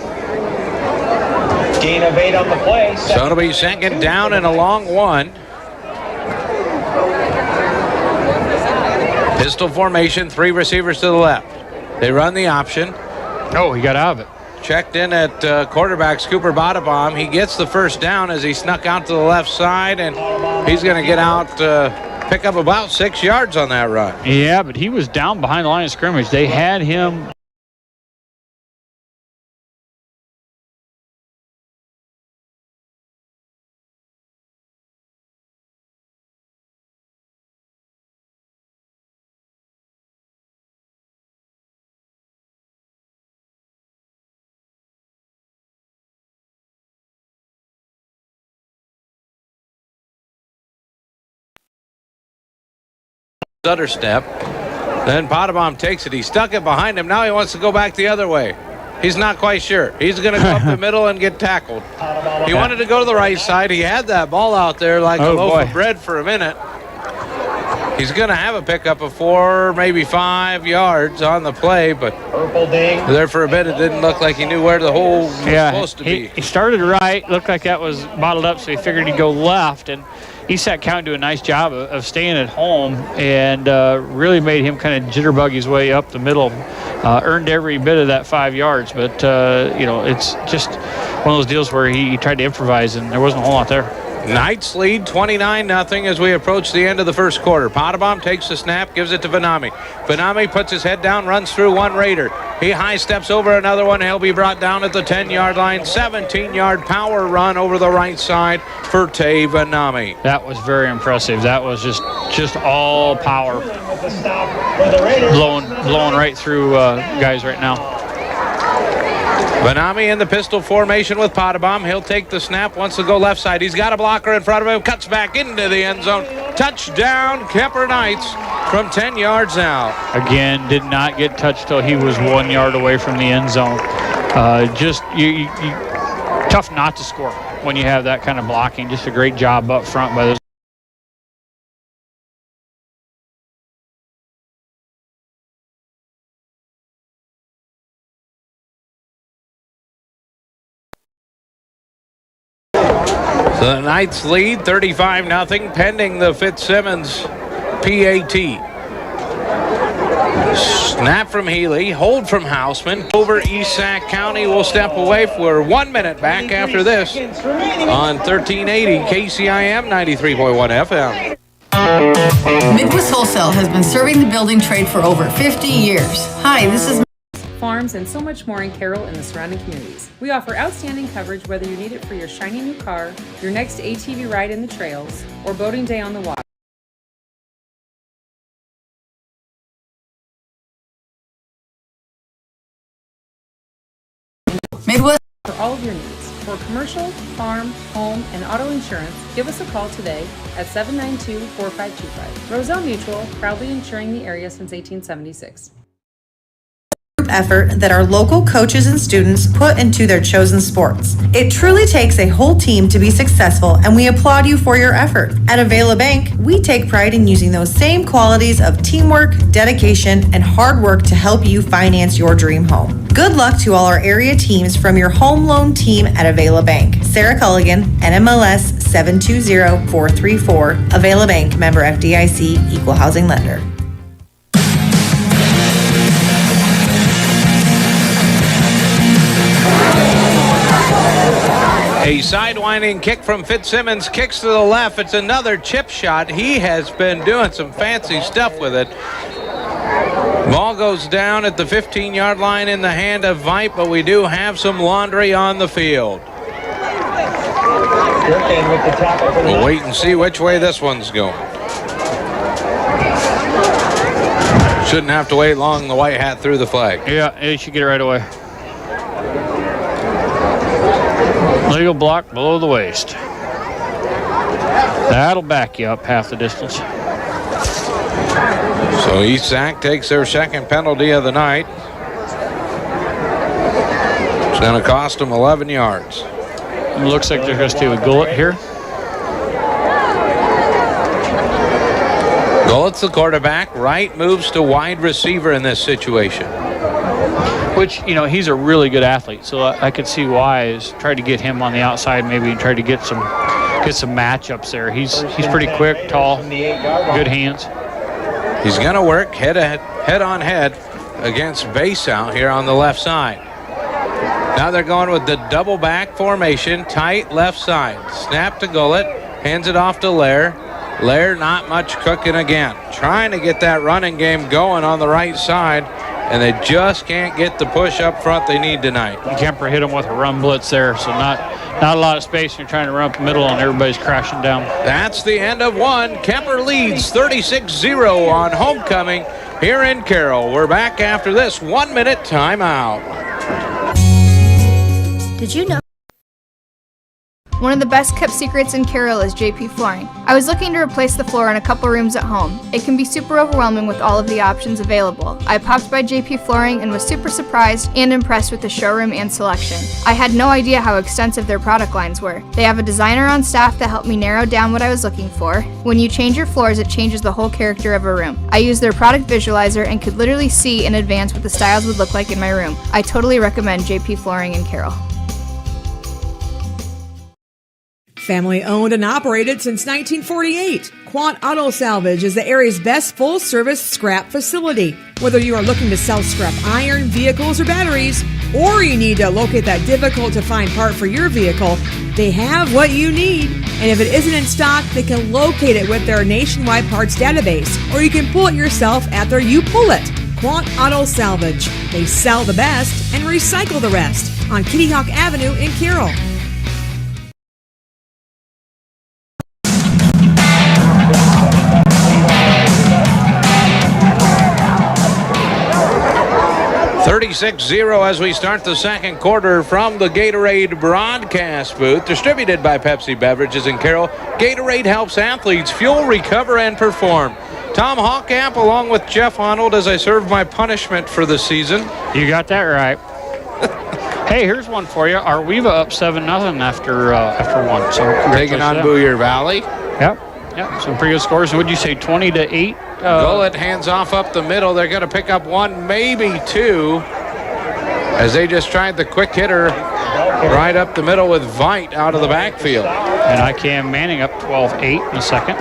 Gain of 8 on the play. So it'll be second down and a long one. Pistol formation, 3 receivers to the left. They run the option. Oh, he got out of it. Checked in at quarterback Cooper Bodabaum. He gets the first down as he snuck out to the left side, and he's going to get out, pick up about 6 yards on that run. Yeah, but he was down behind the line of scrimmage. They had him. Stutter step. Then Potabom takes it. He stuck it behind him. Now he wants to go back the other way. He's not quite sure. He's going to go up the middle and get tackled. He wanted to go to the right side. He had that ball out there like a loaf of bread for a minute. He's going to have a pickup of 4, maybe 5 yards on the play, but there for a bit it didn't look like he knew where the hole was supposed to be. He started right. Looked like that was bottled up, so he figured he'd go left. And Esac County do a nice job of staying at home and really made him kind of jitterbug his way up the middle. Earned every bit of that 5 yards, but you know, it's just one of those deals where he tried to improvise and there wasn't a whole lot there. Knights lead 29-0 as we approach the end of the first quarter. Potabom takes the snap, gives it to Vanami. Vanami puts his head down, runs through one Raider. He high steps over another one. He'll be brought down at the 10-yard line. 17-yard power run over the right side for Tay Vanami. That was very impressive. That was just all power, blowing right through guys right now. Vanami in the pistol formation with Potabom. He'll take the snap, wants to go left side. He's got a blocker in front of him, cuts back into the end zone. Touchdown, Kuemper Knights from 10 yards out. Again, did not get touched till he was 1 yard away from the end zone. Tough not to score when you have that kind of blocking. Just a great job up front by those. The Knights lead 35-0 pending the Fitzsimmons PAT. Snap from Healy, hold from Houseman. Over East Sac County will step away for 1 minute back after this on 1380 KCIM 93.1 FM. Midwest Wholesale has been serving the building trade for over 50 years. Hi, this is farms, and so much more in Carroll and the surrounding communities. We offer outstanding coverage whether you need it for your shiny new car, your next ATV ride in the trails, or boating day on the water. Midwest for all of your needs. For commercial, farm, home, and auto insurance, give us a call today at 792-4525. Roselle Mutual, proudly insuring the area since 1876. Effort that our local coaches and students put into their chosen sports. It truly takes a whole team to be successful, and we applaud you for your effort. At Avela Bank, we take pride in using those same qualities of teamwork, dedication, and hard work to help you finance your dream home. Good luck to all our area teams from your home loan team at Avela Bank. Sarah Culligan, NMLS 720434, Avela Bank, member FDIC, equal housing lender. A sidewinding kick from Fitzsimmons, kicks to the left. It's another chip shot. He has been doing some fancy stuff with it. Ball goes down at the 15-yard line in the hand of Vipe, but we do have some laundry on the field. We'll wait and see which way this one's going. Shouldn't have to wait long. The white hat threw the flag. Yeah, you should get it right away. Legal block below the waist. That'll back you up half the distance. So East Sac takes their second penalty of the night. It's going to cost them 11 yards. It looks like they're going to stay with Gullett here. Gullett's the quarterback. Wright moves to wide receiver in this situation. Which, you know, he's a really good athlete, so I could see why is try to get him on the outside, maybe and try to get some matchups there. He's pretty quick, tall, good hands. He's going to work head on head against Base out here on the left side. Now they're going with the double back formation, tight left side. Snap to Gullett, hands it off to Lair. Lair not much cooking again. Trying to get that running game going on the right side, and they just can't get the push up front they need tonight. Kuemper hit him with a run blitz there, so not a lot of space. You're trying to run up the middle and everybody's crashing down. That's the end of one. Kuemper leads 36-0 on homecoming here in Carroll. We're back after this 1 minute timeout. Did you know? One of the best kept secrets in Carroll is JP Flooring. I was looking to replace the floor in a couple rooms at home. It can be super overwhelming with all of the options available. I popped by JP Flooring and was super surprised and impressed with the showroom and selection. I had no idea how extensive their product lines were. They have a designer on staff that helped me narrow down what I was looking for. When you change your floors, it changes the whole character of a room. I used their product visualizer and could literally see in advance what the styles would look like in my room. I totally recommend JP Flooring in Carroll. Family owned and operated since 1948, Quant Auto Salvage is the area's best full-service scrap facility. Whether you are looking to sell scrap iron, vehicles, or batteries, or you need to locate that difficult-to-find part for your vehicle, they have what you need. And if it isn't in stock, they can locate it with their nationwide parts database, or you can pull it yourself at their You Pull It. Quant Auto Salvage. They sell the best and recycle the rest on Kitty Hawk Avenue in Carroll. $36-0 as we start the second quarter from the Gatorade broadcast booth, distributed by Pepsi Beverages in Carroll. Gatorade helps athletes fuel, recover, and perform. Tom Hawkamp along with Jeff Arnold as I serve my punishment for the season. You got that right. Hey, here's one for you. Arweva up 7-0 after one. So taking on Booyer Valley. Yep, some pretty good scores. Would you say 20-8? Gullett hands off up the middle. They're going to pick up one, maybe two, as they just tried the quick hitter right up the middle with Veit out of the backfield. And ICAM Manning up 12-8 in a second.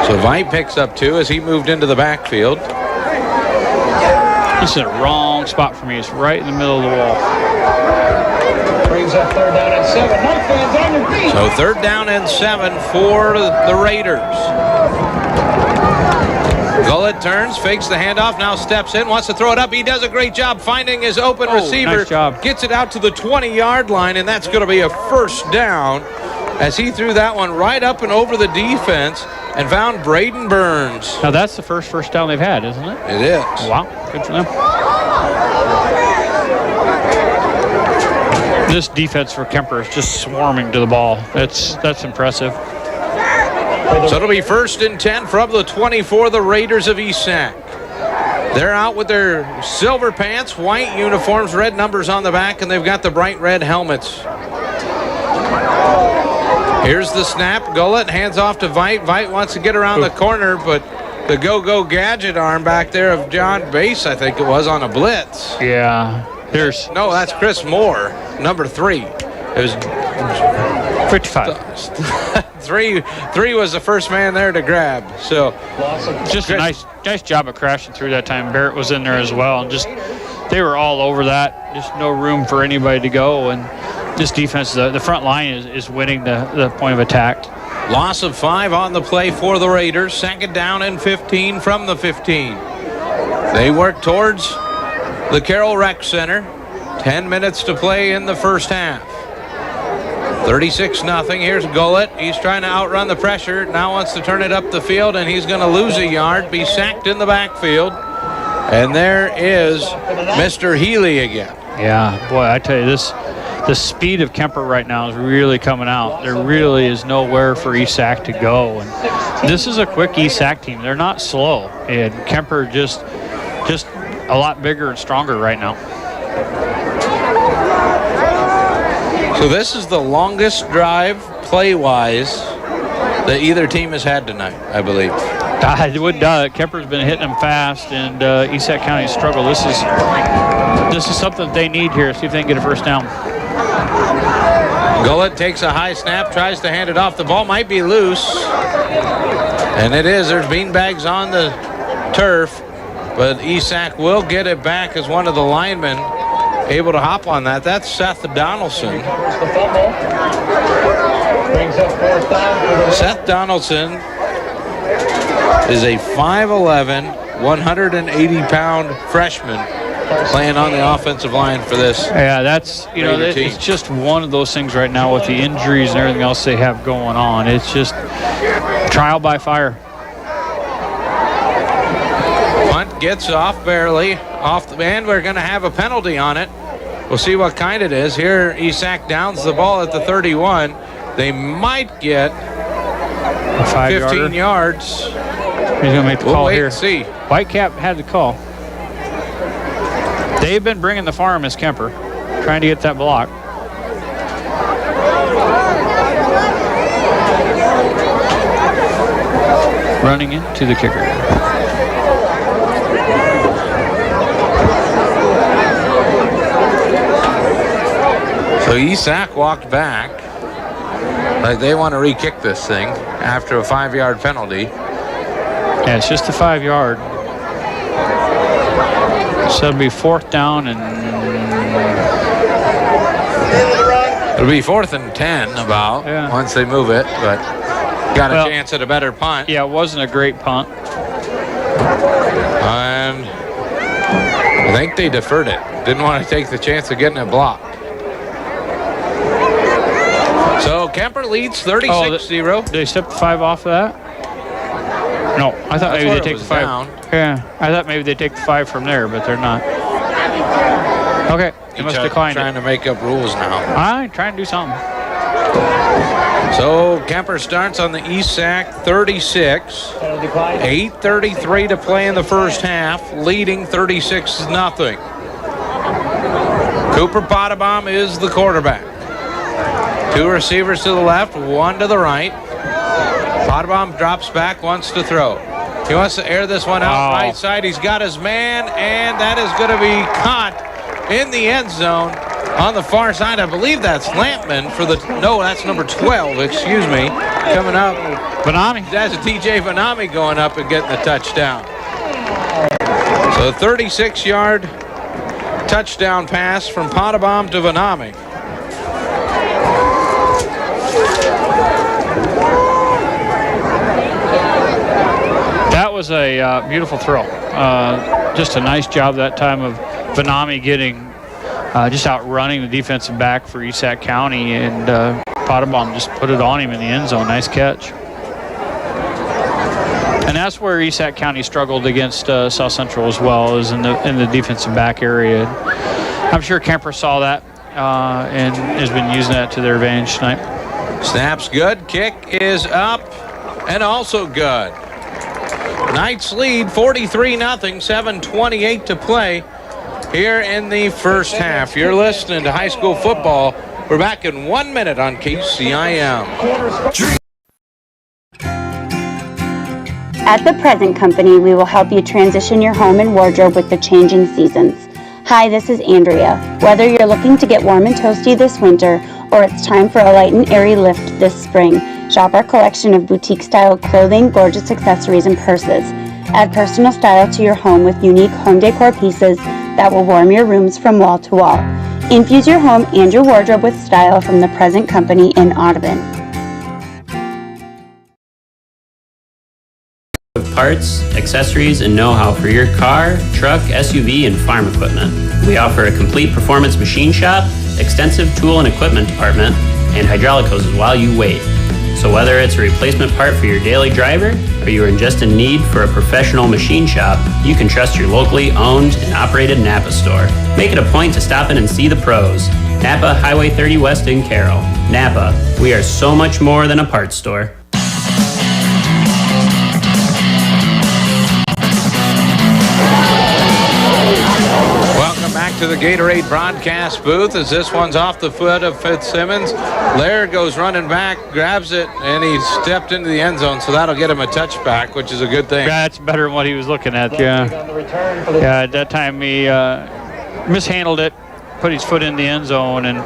So Veit picks up two as he moved into the backfield. This is a wrong spot for me. It's right in the middle of the wall. Brings up 3rd down and 7. Knight fans on your feet. So 3rd down and 7 for the Raiders. Gullett turns, fakes the handoff, now steps in, wants to throw it up. He does a great job finding his open receiver. Nice job. Gets it out to the 20-yard line, and that's going to be a first down as he threw that one right up and over the defense and found Braden Burns. Now that's the first down they've had, isn't it? It is. Wow, good for them. This defense for Kuemper is just swarming to the ball. That's impressive. So it'll be 1st and 10 from the 24, the Raiders of East Sac. They're out with their silver pants, white uniforms, red numbers on the back, and they've got the bright red helmets. Here's the snap. Gullett hands off to Veit. Veit wants to get around the corner, but the go-go gadget arm back there of John Bass, I think it was, on a blitz. Yeah. No, that's Chris Moore, number 3. It was 55. 3 was the first man there to grab. So just a nice job of crashing through that time. Barrett was in there as well, and just they were all over that. Just no room for anybody to go. And this defense, the front line is winning the point of attack. Loss of 5 on the play for the Raiders. 2nd down and 15 from the 15. They work towards the Carroll Rec Center. 10 minutes to play in the first half. 36-0. Here's Gullett. He's trying to outrun the pressure. Now wants to turn it up the field, and he's going to lose a yard, be sacked in the backfield. And there is Mr. Healy again. Yeah, boy, I tell you, the speed of Kuemper right now is really coming out. There really is nowhere for East Sac to go. And this is a quick East Sac team. They're not slow. And Kuemper just a lot bigger and stronger right now. So this is the longest drive play-wise that either team has had tonight, I believe. Kuemper's been hitting them fast, and East Sac County struggle. This is something that they need here. See if they can get a first down. Gullett takes a high snap, tries to hand it off. The ball might be loose, and it is. There's beanbags on the turf, but East Sac will get it back as one of the linemen able to hop on that. That's Seth Donaldson. Seth Donaldson is a 5'11", 180-pound freshman playing on the offensive line for this. Yeah, that's, it's just one of those things right now with the injuries and everything else they have going on. It's just trial by fire. Punt gets off barely off the end. We're going to have a penalty on it. We'll see what kind it is. Here, East Sac downs the ball at the 31. They might get 15 yards. He's going to make the call wait here. And see. Whitecap had the call. They've been bringing the farm as Kuemper, trying to get that block. Running into the kicker. So East Sac walked back like they want to re-kick this thing after a 5-yard penalty. Yeah, it's just a 5-yard. So it'll be 4th down and... It'll be 4th and 10 about once they move it, but got a chance at a better punt. Yeah, it wasn't a great punt. And I think they deferred it. Didn't want to take the chance of getting it blocked. So Kuemper leads 36-0. Did they step the 5 off of that? No, I thought maybe they take the 5. Down. Yeah, I thought maybe they take the 5 from there, but they're not. Okay, they must decline. Trying to make up rules now. I'm trying to do something. So Kuemper starts on the east sack, 36. 8:33 to play in the first half, leading 36-0. Cooper Potabom is the quarterback. 2 receivers to the left, 1 to the right. Potabom drops back, wants to throw. He wants to air this one out right side. He's got his man, and that is going to be caught in the end zone on the far side. I believe that's Lampman for the, no, that's number 12, excuse me, coming up. Vanami. That's TJ Vanami going up and getting the touchdown. So 36-yard touchdown pass from Potabom to Vanami. That was a beautiful throw. Just a nice job that time of Vanami getting just outrunning the defensive back for Esac County, and Potabom just put it on him in the end zone. Nice catch. And that's where Esac County struggled against South Central as well, is in the defensive back area. I'm sure Kuemper saw that and has been using that to their advantage tonight. Snap's good. Kick is up and also good. Knights lead 43-0, 7:28 to play here in the first half. You're listening to high school football. We're back in 1 minute on KCIM. At the Present Company, we will help you transition your home and wardrobe with the changing seasons. Hi, this is Andrea. Whether you're looking to get warm and toasty this winter, or it's time for a light and airy lift this spring, shop our collection of boutique-style clothing, gorgeous accessories, and purses. Add personal style to your home with unique home decor pieces that will warm your rooms from wall to wall. Infuse your home and your wardrobe with style from the Present Company in Audubon. Parts, accessories, and know-how for your car, truck, SUV, and farm equipment. We offer a complete performance machine shop, extensive tool and equipment department, and hydraulic hoses while you wait. So whether it's a replacement part for your daily driver, or you are just in need for a professional machine shop, you can trust your locally owned and operated Napa store. Make it a point to stop in and see the pros. Napa, Highway 30 West in Carroll. Napa, we are so much more than a parts store. Back to the Gatorade broadcast booth as this one's off the foot of Fitzsimmons. Laird goes running back, grabs it, and he stepped into the end zone, so that'll get him a touchback, which is a good thing. Yeah, it's better than what he was looking at, yeah. Yeah, at that time he mishandled it, put his foot in the end zone, and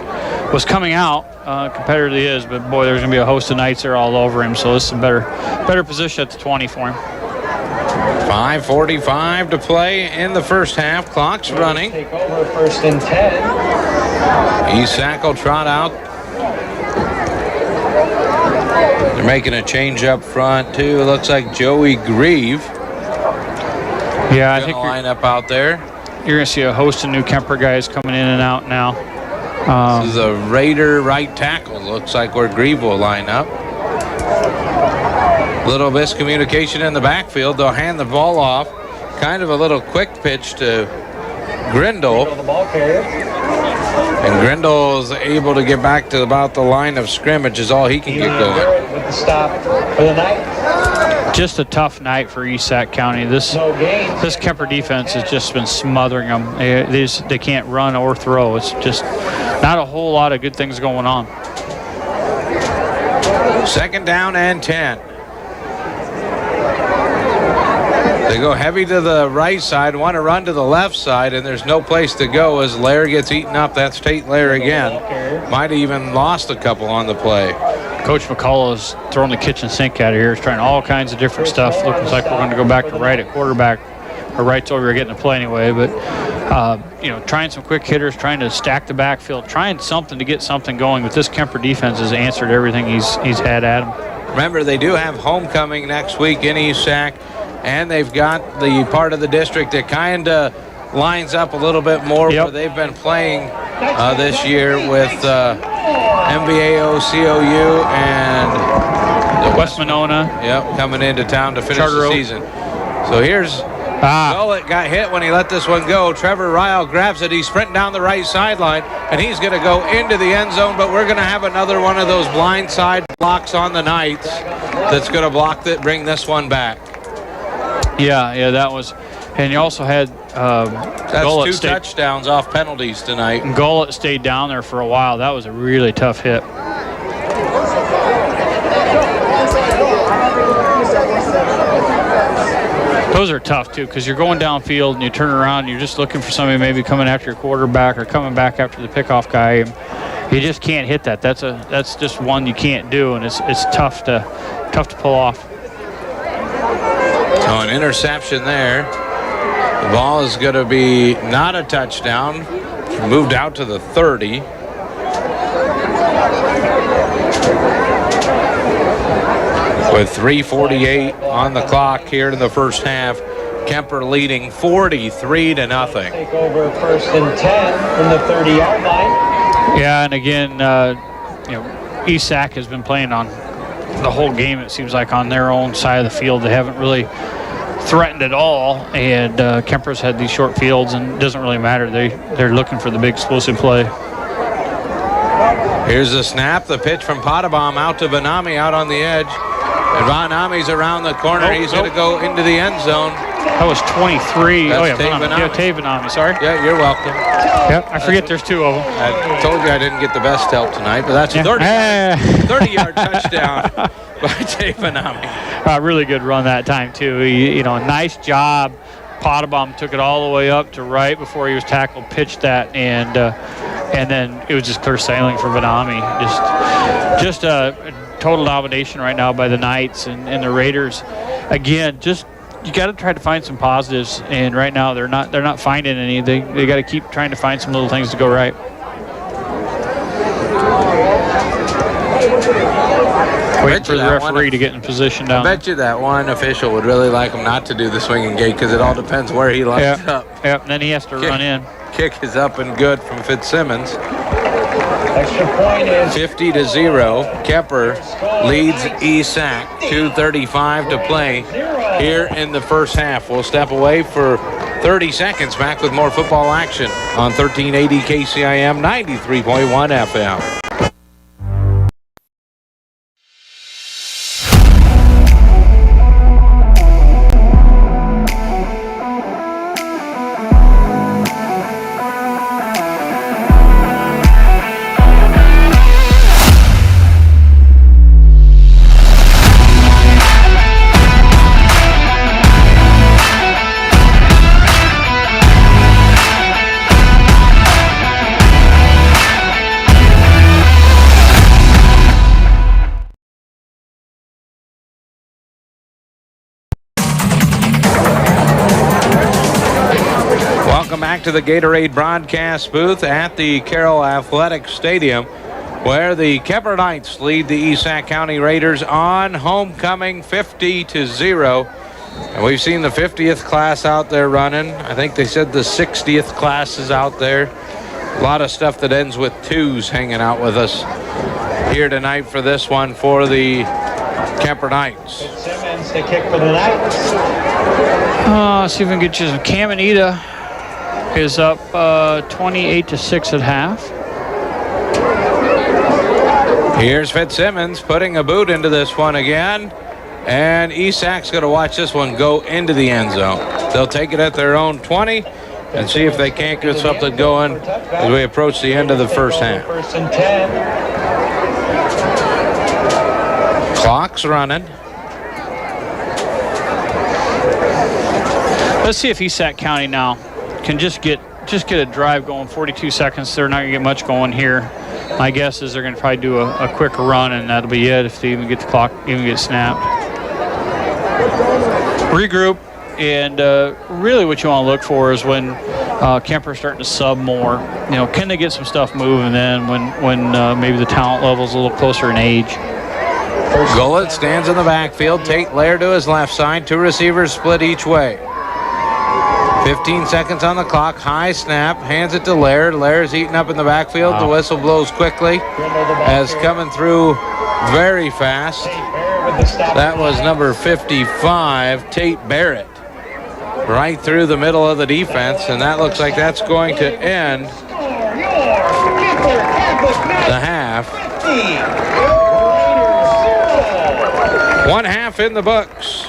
was coming out, competitively is, but boy, there's going to be a host of Knights there all over him, so this is a better position at the 20 for him. 5:45 to play in the first half. Clock's running. Take over 1st and 10. Esac will trot out. They're making a change up front too. It looks like Joey Grieve. Yeah, I think line up out there. You're going to see a host of new Kuemper guys coming in and out now. This is a Raider right tackle. Looks like where Grieve will line up. Little miscommunication in the backfield. They'll hand the ball off. Kind of a little quick pitch to Grindle. And Grindle's able to get back to about the line of scrimmage is all he can get going. With the stop for the night. Just a tough night for Esac County. This Kuemper defense has just been smothering them. They can't run or throw. It's just not a whole lot of good things going on. 2nd down and 10. They go heavy to the right side, want to run to the left side, and there's no place to go as Lair gets eaten up. That's Tate Lair again. Might have even lost a couple on the play. Coach McCullough is throwing the kitchen sink out of here. He's trying all kinds of different stuff. Looks like we're going to go back to right at quarterback. Or right's over here getting the play anyway, but trying some quick hitters, trying to stack the backfield, trying something to get something going. But this Kuemper defense has answered everything he's had at him. Remember, they do have homecoming next week in Esac, and they've got the part of the district that kind of lines up a little bit more where they've been playing this year with MVAO, COU, and West Monona. Yep, coming into town to finish Charter the Oak. season. So here's Gullett got hit when he let this one go. Trevor Ryle grabs it. He's sprinting down the right sideline, and he's going to go into the end zone, but we're going to have another one of those blind side blocks on the Knights that's going to block that, bring this one back. Yeah, that was. And you also had That's Gullett two touchdowns off penalties tonight. Gullett stayed down there for a while. That was a really tough hit. Those are tough too, because you're going downfield and you turn around and you're just looking for somebody maybe coming after your quarterback or coming back after the pickoff guy. You just can't hit that. That's just one you can't do, and it's tough to pull off. So an interception there. The ball is going to be not a touchdown. Moved out to the 30. With 3:48 on the clock here in the first half, Kuemper leading 43-0. Take over 1st and 10 from the 30-yard line. Yeah, and again, ESAC has been playing on the whole game, it seems like, on their own side of the field. They haven't really threatened at all, and Kuemper's had these short fields, and it doesn't really matter. They're looking for the big explosive play. Here's the snap, the pitch from Potabom out to Vanami out on the edge. And Vanami's around the corner. He's going to go into the end zone. That was 23. That's Vanami. Yeah, Tay Vanami, sorry. Yeah, you're welcome. Yep, I forget the's two of them. I told you I didn't get the best help tonight, but that's a 30-yard touchdown by Tay Vanami. Really good run that time, too. Nice job. Potabom took it all the way up to right before he was tackled, pitched that, and then it was just clear sailing for Vanami. Just a total domination right now by the Knights and the Raiders. Again, you got to try to find some positives, and right now they're not finding any. They got to keep trying to find some little things to go right. Waiting for the referee to get in position down. I bet you that one official would really like him not to do the swinging gate, because it all depends where he lines up. Yep, and then he has to run in. Kick is up and good from Fitzsimmons. Extra point is 50-0. Kuemper leads ESAC. 2:35 to play here in the first half. We'll step away for 30 seconds. Back with more football action on 1380 KCIM 93.1 FM. Back to the Gatorade broadcast booth at the Carroll Athletic Stadium, where the Kuemper Knights lead the ESAC County Raiders on homecoming 50-0. And we've seen the 50th class out there running. I think they said the 60th class is out there. A lot of stuff that ends with twos hanging out with us here tonight for this one for the Kuemper Knights. Simmons to kick for the Knights. See if we can get you some. Caminita is up 28-6 at half. Here's Fitzsimmons putting a boot into this one again. And ESAC's going to watch this one go into the end zone. They'll take it at their own 20 and see if they can't get something going as we approach the end of the first half. 1st and 10. Clock's running. Let's see if ESAC County now can just get a drive going. 42 seconds. They're not going to get much going here. My guess is they're going to probably do a quick run, and that'll be it if they even get the clock, even get snapped. Regroup, and really what you want to look for is when Kuemper's starting to sub more. Can they get some stuff moving then when maybe the talent level's a little closer in age? Gullett stands in the backfield. Tate Lair to his left side. Two receivers split each way. 15 seconds on the clock. High snap. Hands it to Laird. Laird's eating up in the backfield. The whistle blows quickly as coming through very fast. That was number 55, Tate Barrett, right through the middle of the defense, and that looks like that's going to end the half. 1 half in the books.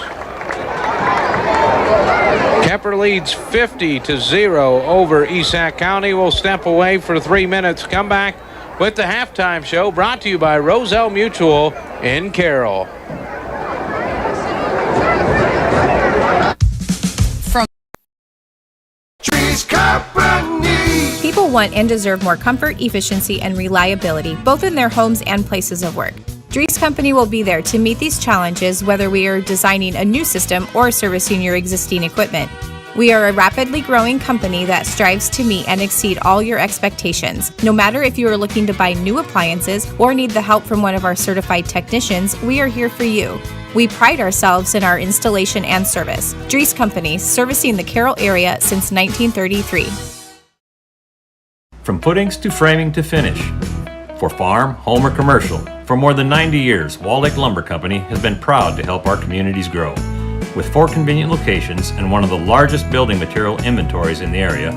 Kuemper leads 50-0 over Esac County. We'll step away for 3 minutes. Come back with the halftime show brought to you by Roselle Mutual in Carroll. From Trees Company. People want and deserve more comfort, efficiency, and reliability, both in their homes and places of work. Dries Company will be there to meet these challenges, whether we are designing a new system or servicing your existing equipment. We are a rapidly growing company that strives to meet and exceed all your expectations. No matter if you are looking to buy new appliances or need the help from one of our certified technicians, we are here for you. We pride ourselves in our installation and service. Dries Company, servicing the Carroll area since 1933. From footings to framing to finish. For farm, home, or commercial, for more than 90 years, Wall Lake Lumber Company has been proud to help our communities grow. With 4 convenient locations and one of the largest building material inventories in the area,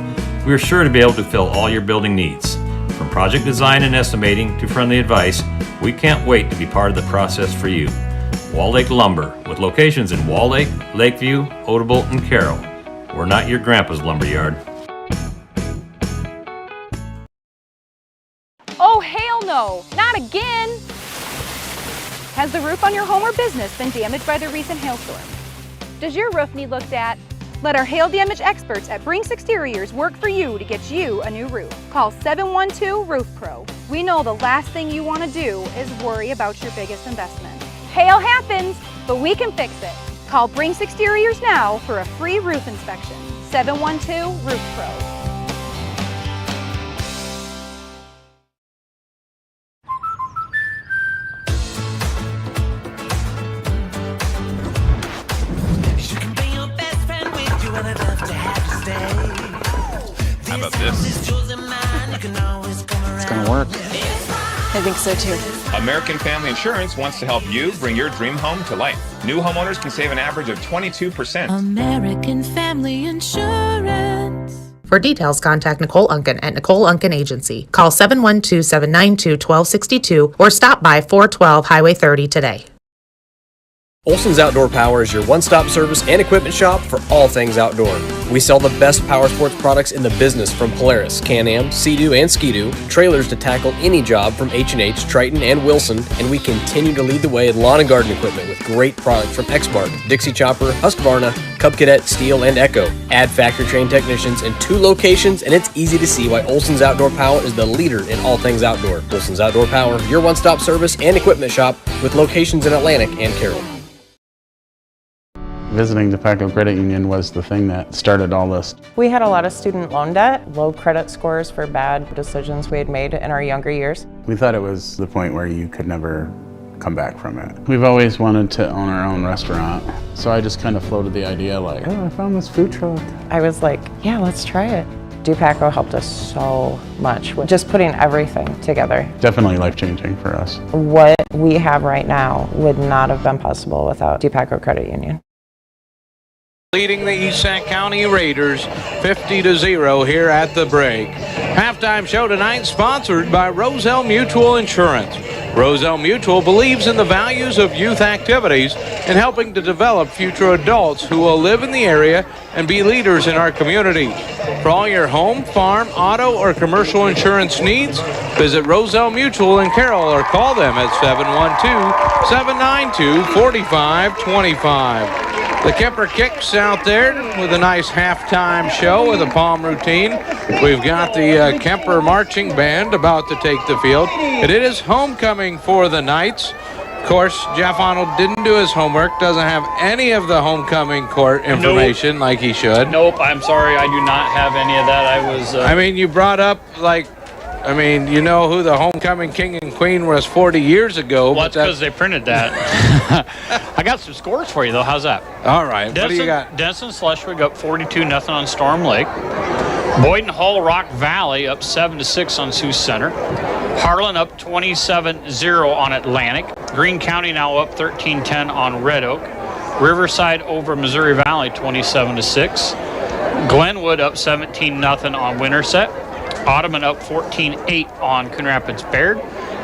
we are sure to be able to fill all your building needs. From project design and estimating to friendly advice, we can't wait to be part of the process for you. Wall Lake Lumber, with locations in Wall Lake, Lakeview, Odebolt, and Carroll. We're not your grandpa's lumberyard. Oh, hell no! Not again! Has the roof on your home or business been damaged by the recent hailstorm? Does your roof need looked at? Let our hail damage experts at Brinks Exteriors work for you to get you a new roof. Call 712 Roof Pro. We know the last thing you want to do is worry about your biggest investment. Hail happens, but we can fix it. Call Brinks Exteriors now for a free roof inspection. 712 Roof Pro. How about this? It's gonna work. I think so too. American Family Insurance wants to help you bring your dream home to life. New homeowners can save an average of 22%. American Family Insurance. For details, contact Nicole Unken at Nicole Unken Agency. Call 712-792-1262 or stop by 412 Highway 30 today. Olson's Outdoor Power is your one-stop service and equipment shop for all things outdoor. We sell the best power sports products in the business, from Polaris, Can-Am, Sea-Doo, and Ski-Doo, trailers to tackle any job from H&H, Triton, and Wilson, and we continue to lead the way in lawn and garden equipment with great products from Exmark, Dixie Chopper, Husqvarna, Cub Cadet, Steel, and Echo. Add factory-trained technicians in 2 locations, and it's easy to see why Olson's Outdoor Power is the leader in all things outdoor. Olson's Outdoor Power, your one-stop service and equipment shop with locations in Atlantic and Carroll. Visiting DePaco Credit Union was the thing that started all this. We had a lot of student loan debt, low credit scores for bad decisions we had made in our younger years. We thought it was the point where you could never come back from it. We've always wanted to own our own restaurant, so I just kind of floated the idea like, oh, I found this food truck. I was like, yeah, let's try it. DePaco helped us so much with just putting everything together. Definitely life-changing for us. What we have right now would not have been possible without DePaco Credit Union. Leading the Esac County Raiders 50-0 here at the break. Halftime show tonight sponsored by Roselle Mutual Insurance. Roselle Mutual believes in the values of youth activities and helping to develop future adults who will live in the area and be leaders in our community. For all your home, farm, auto, or commercial insurance needs, visit Roselle Mutual in Carroll or call them at 712-792-4525. The Kuemper Kicks out there with a nice halftime show with a palm routine. We've got the Kuemper Marching Band about to take the field. And it is homecoming for the Knights. Of course, Jeff Arnold didn't do his homework, doesn't have any of the homecoming court information like he should. Nope, I'm sorry, I do not have any of that. I mean, you brought up like I mean, you know who the homecoming king and queen was 40 years ago. Well, that's because they printed that. I got some scores for you, though. How's that? All right. What do you got? Denison Schleswig up 42-0 on Storm Lake. Boyden Hull Rock Valley up 7-6 on Sioux Center. Harlan up 27-0 on Atlantic. Greene County now up 13-10 on Red Oak. Riverside over Missouri Valley 27-6. Glenwood up 17-0 on Winterset. Ottoman up 14-8 on Coon Rapids Baird.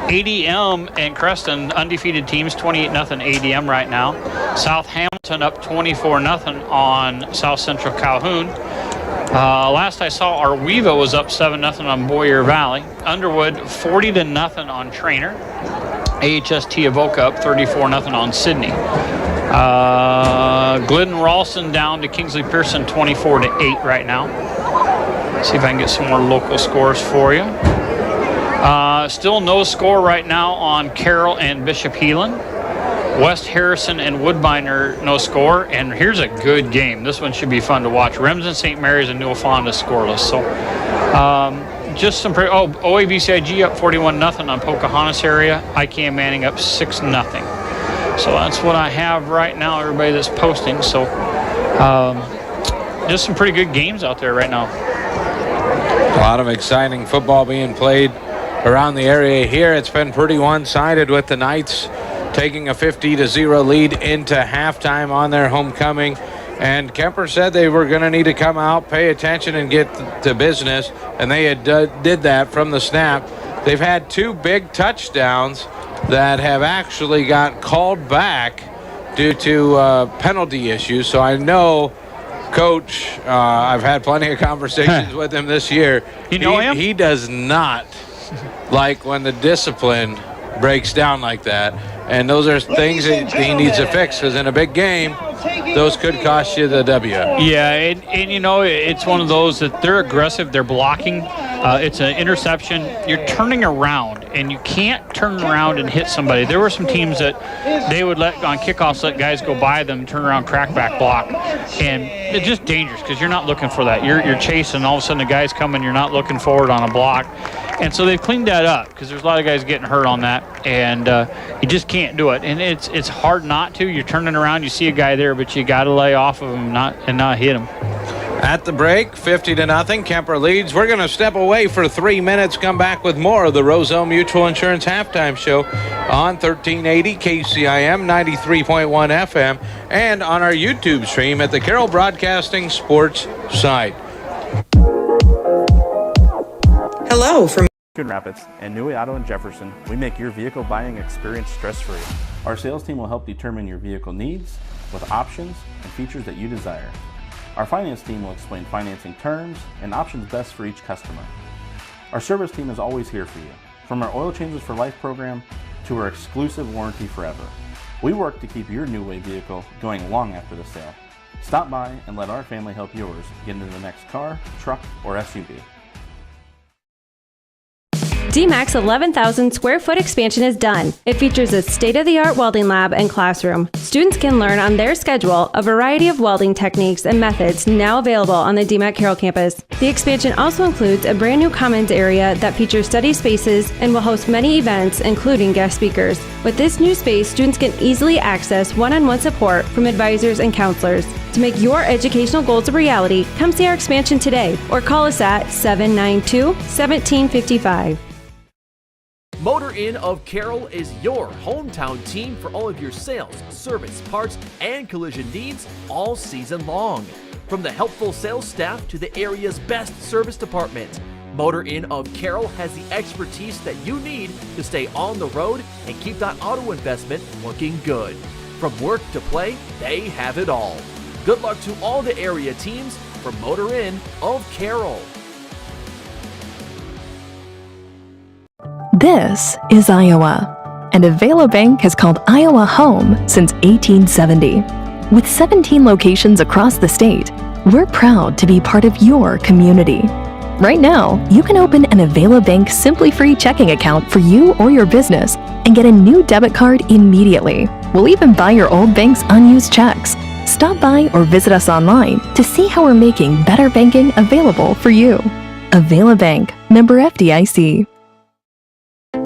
ADM and Creston, undefeated teams, 28-0 ADM right now. South Hamilton up 24-0 on South Central Calhoun. Last I saw, Arweva was up 7-0 on Boyer Valley. Underwood 40-0 on Trainer. AHST Avoca up 34-0 on Sydney. Glidden Ralston down to Kingsley Pearson 24-8 right now. See if I can get some more local scores for you. Still no score right now on Carroll and Bishop Heelan. West Harrison and Woodbine are no score. And here's a good game. This one should be fun to watch. Remsen St. Mary's and New Fonda scoreless. So just some OABCIG up 41-0 on Pocahontas area. IKM Manning up 6-0. So that's what I have right now, everybody that's posting. So just some pretty good games out there right now. A lot of exciting football being played around the area here. It's been pretty one-sided with the Knights taking a 50-0 lead into halftime on their homecoming. And Kuemper said they were going to need to come out, pay attention, and get to business. And they had did that from the snap. They've had two big touchdowns that have actually got called back due to penalty issues. So I know Coach, I've had plenty of conversations with him this year. You know him? He does not like when the discipline breaks down like that. And those are things that he needs to fix, because in a big game, those could cost you the W. Yeah, and you know, it's one of those that they're aggressive, they're blocking. It's an interception. You're turning around, and you can't turn around and hit somebody. There were some teams that they would let on kickoffs, let guys go by them, turn around, crackback block, and it's just dangerous because you're not looking for that. You're chasing, all of a sudden the guy's coming, you're not looking forward on a block. And so they've cleaned that up because there's a lot of guys getting hurt on that, and you just can't do it. And it's hard not to. You're turning around, you see a guy there, but you got to lay off of him and not hit him. At the break, 50-0, Kuemper leads. We're going to step away for 3 minutes, come back with more of the Roselle Mutual Insurance Halftime Show on 1380 KCIM, 93.1 FM, and on our YouTube stream at the Carroll Broadcasting Sports site. Hello from Coon Rapids and Newey Auto in Jefferson. We make your vehicle buying experience stress-free. Our sales team will help determine your vehicle needs with options and features that you desire. Our finance team will explain financing terms and options best for each customer. Our service team is always here for you, from our Oil Changes for Life program to our exclusive warranty forever. We work to keep your New Way vehicle going long after the sale. Stop by and let our family help yours get into the next car, truck, or SUV. DMAC's 11,000 square foot expansion is done. It features a state-of-the-art welding lab and classroom. Students can learn on their schedule a variety of welding techniques and methods now available on the DMAC Carroll campus. The expansion also includes a brand new commons area that features study spaces and will host many events, including guest speakers. With this new space, students can easily access one-on-one support from advisors and counselors. To make your educational goals a reality, come see our expansion today or call us at 792-1755. Motor Inn of Carroll is your hometown team for all of your sales, service, parts, and collision needs all season long. From the helpful sales staff to the area's best service department, Motor Inn of Carroll has the expertise that you need to stay on the road and keep that auto investment looking good. From work to play, they have it all. Good luck to all the area teams from Motor Inn of Carroll. This is Iowa, and Avela Bank has called Iowa home since 1870. With 17 locations across the state, we're proud to be part of your community. Right now, you can open an Avela Bank Simply Free checking account for you or your business and get a new debit card immediately. We'll even buy your old bank's unused checks. Stop by or visit us online to see how we're making better banking available for you. Avela Bank, member FDIC.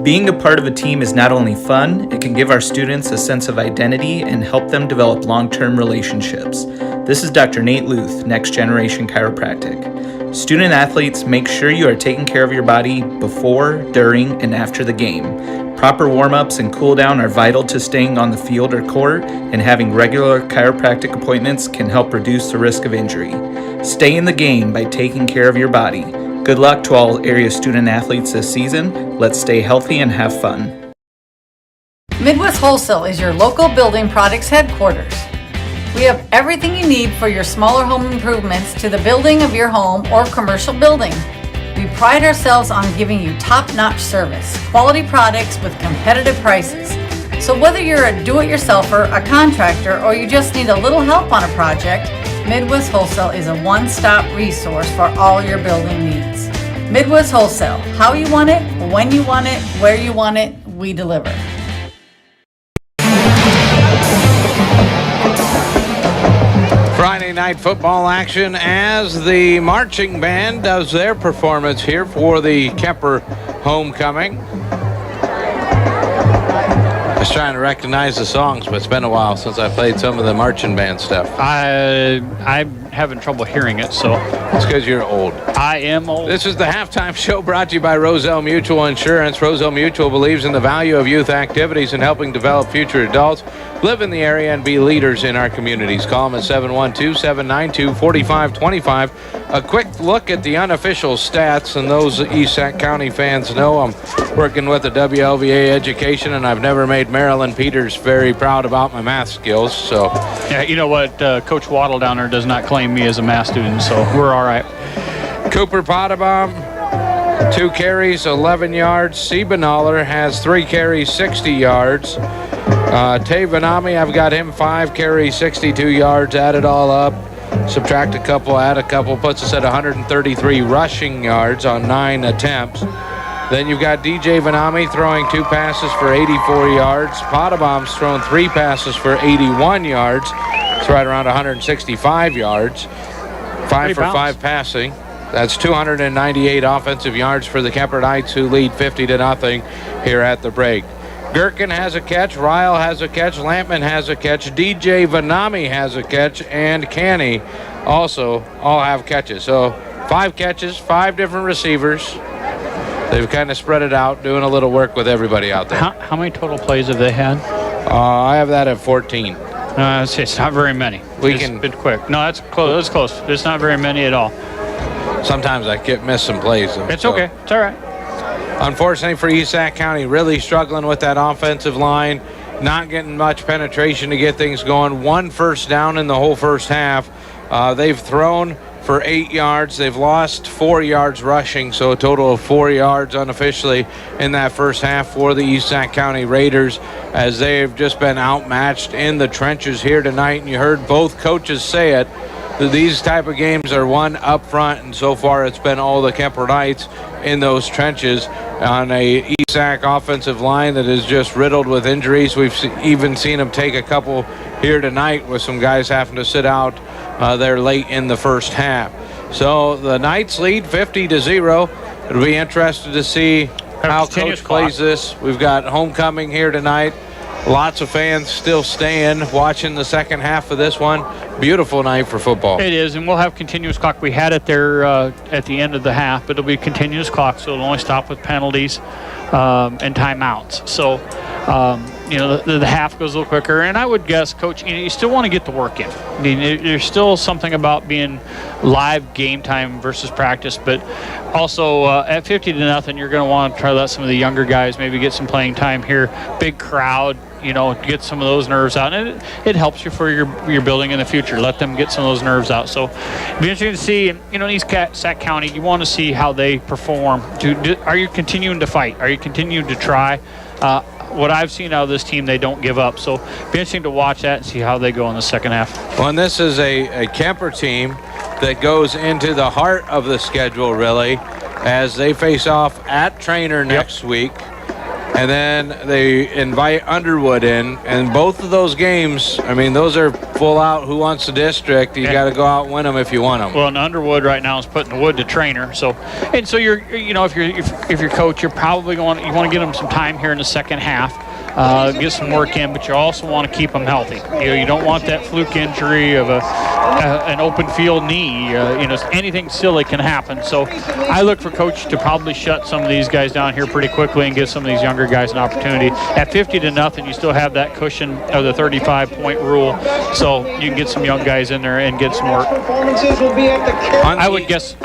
Being a part of a team is not only fun, it can give our students a sense of identity and help them develop long-term relationships. This is Dr. Nate Luth, Next Generation Chiropractic. Student athletes, make sure you are taking care of your body before, during, and after the game. Proper warm-ups and cool-down are vital to staying on the field or court, and having regular chiropractic appointments can help reduce the risk of injury. Stay in the game by taking care of your body. Good luck to all area student athletes this season. Let's stay healthy and have fun. Midwest Wholesale is your local building products headquarters. We have everything you need for your smaller home improvements to the building of your home or commercial building. We pride ourselves on giving you top-notch service, quality products with competitive prices. So whether you're a do-it-yourselfer, a contractor, or you just need a little help on a project, Midwest Wholesale is a one-stop resource for all your building needs. Midwest Wholesale, how you want it, when you want it, where you want it, we deliver. Friday night football action as the marching band does their performance here for the Kuemper homecoming. I was trying to recognize the songs, but it's been a while since I played some of the marching band stuff. I'm having trouble hearing it, so. It's because you're old. I am old. This is the halftime show brought to you by Roselle Mutual Insurance. Roselle Mutual believes in the value of youth activities and helping develop future adults, live in the area, and be leaders in our communities. Call them at 712-792-4525. A quick look at the unofficial stats, and those East Sac County fans know I'm working with the WLVA education, and I've never made Marilyn Peters very proud about my math skills. So, yeah, you know what? Coach Waddle down there does not claim me as a math student, so we're all right. Cooper Potabom, 2 carries, 11 yards. Siebenaller has 3 carries, 60 yards. Tay Vanami, I've got him 5 carries, 62 yards. Add it all up, subtract a couple, add a couple, puts us at 133 rushing yards on 9 attempts. Then you've got DJ Vanami throwing 2 passes for 84 yards. Potabom's thrown 3 passes for 81 yards. It's right around 165 yards. 5 for 5 passing. That's 298 offensive yards for the Kuemper Knights, who lead 50-0 here at the break. Gherkin has a catch, Ryle has a catch, Lampman has a catch, DJ Vanami has a catch, and Canny also all have catches. So 5 catches, 5 different receivers. They've kind of spread it out, doing a little work with everybody out there. How many total plays have they had? I have that at 14. It's not very many. It's been quick. No, that's close. That's close. It's not very many at all. Sometimes I miss some plays. It's okay. It's all right. Unfortunately for East Sac County, really struggling with that offensive line, not getting much penetration to get things going. 1 first down in the whole first half. They've thrown for 8 yards. They've lost 4 yards rushing, so a total of 4 yards unofficially in that first half for the East Sac County Raiders, as they've just been outmatched in the trenches here tonight. And you heard both coaches say it. These type of games are won up front, and so far it's been all the Kuemper Knights in those trenches on a East Sac offensive line that is just riddled with injuries. We've even seen them take a couple here tonight with some guys having to sit out there late in the first half. So the Knights lead 50-0. It'll be interesting to see how Coach plays this. We've got homecoming here tonight. Lots of fans still staying, watching the second half of this one. Beautiful night for football. It is, and we'll have continuous clock. We had it there at the end of the half, but it'll be continuous clock, so it'll only stop with penalties and timeouts. So, the half goes a little quicker. And I would guess, Coach, you still want to get the work in. I mean, there's still something about being live game time versus practice, but also at 50-0, you're going to want to try to let some of the younger guys maybe get some playing time here. Big crowd. Get some of those nerves out. And it helps you for your building in the future. Let them get some of those nerves out. So it'll be interesting to see, in East Sac County, you want to see how they perform. Are you continuing to fight? Are you continuing to try? What I've seen out of this team, they don't give up. So it'll be interesting to watch that and see how they go in the second half. Well, and this is a Kuemper team that goes into the heart of the schedule, really, as they face off at Trainer next week. and then they invite Underwood in. And both of those games, I mean, those are full out who wants the district. You got to go out and win them if you want them. Well, and Underwood right now is putting the wood to Trainer. So you're, if you're coach, you're probably you want to get them some time here in the second half. Get some work in, but you also want to keep them healthy. You don't want that fluke injury of an open field knee. Anything silly can happen. So I look for coach to probably shut some of these guys down here pretty quickly and give some of these younger guys an opportunity. At 50-0, you still have that cushion of the 35-point rule, so you can get some young guys in there and get some work. I would guess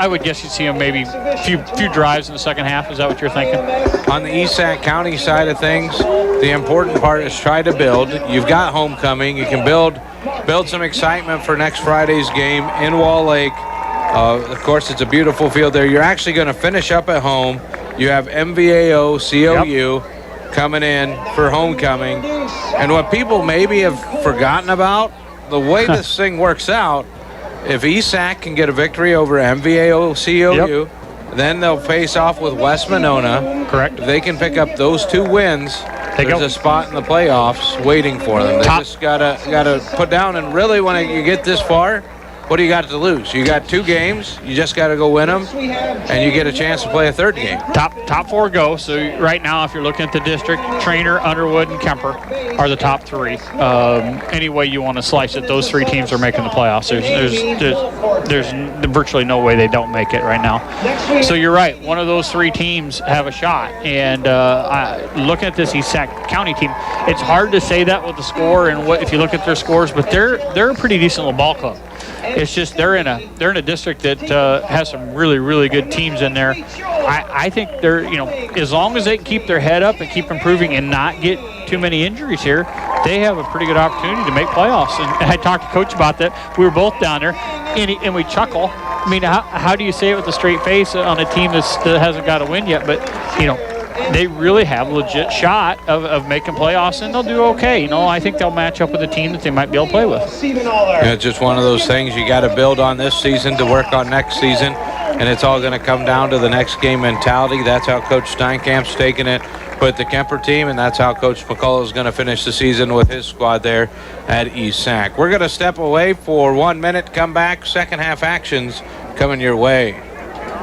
you'd see them maybe a few drives in the second half. Is that what you're thinking? On the East Sac County side of things, the important part is try to build. You've got homecoming. You can build some excitement for next Friday's game in Wall Lake. Of course, it's a beautiful field there. You're actually going to finish up at home. You have MVAO, COU coming in for homecoming. And what people maybe have forgotten about, the way this thing works out, if ESAC can get a victory over MVAO, COU, then they'll face off with West Monona. Correct. If they can pick up those 2 wins, there's a spot in the playoffs waiting for them. They just gotta put down, and really when you get this far, what do you got to lose? You got 2 games. You just got to go win them, and you get a chance to play a 3rd game. Top 4 go. So right now, if you're looking at the district, Trainer, Underwood, and Kuemper are the top 3. Any way you want to slice it, those 3 teams are making the playoffs. There's virtually no way they don't make it right now. So you're right. One of those 3 teams have a shot. And looking at this East Sac County team, it's hard to say that with the score and if you look at their scores, but they're a pretty decent little ball club. It's just they're in a district that has some really, really good teams in there. I think they're, as long as they can keep their head up and keep improving and not get too many injuries here, they have a pretty good opportunity to make playoffs. And I talked to Coach about that. We were both down there, and we chuckle. I mean, how do you say it with a straight face on a team that hasn't got a win yet? But, they really have a legit shot of making playoffs, and they'll do okay. I think they'll match up with a team that they might be able to play with. It's just one of those things you got to build on this season to work on next season, and it's all going to come down to the next game mentality. That's how Coach Steinkamp's taking it with the Kuemper team, and that's how Coach McCullough is going to finish the season with his squad there at East Sac. We're going to step away for 1 minute, come back, second half actions coming your way.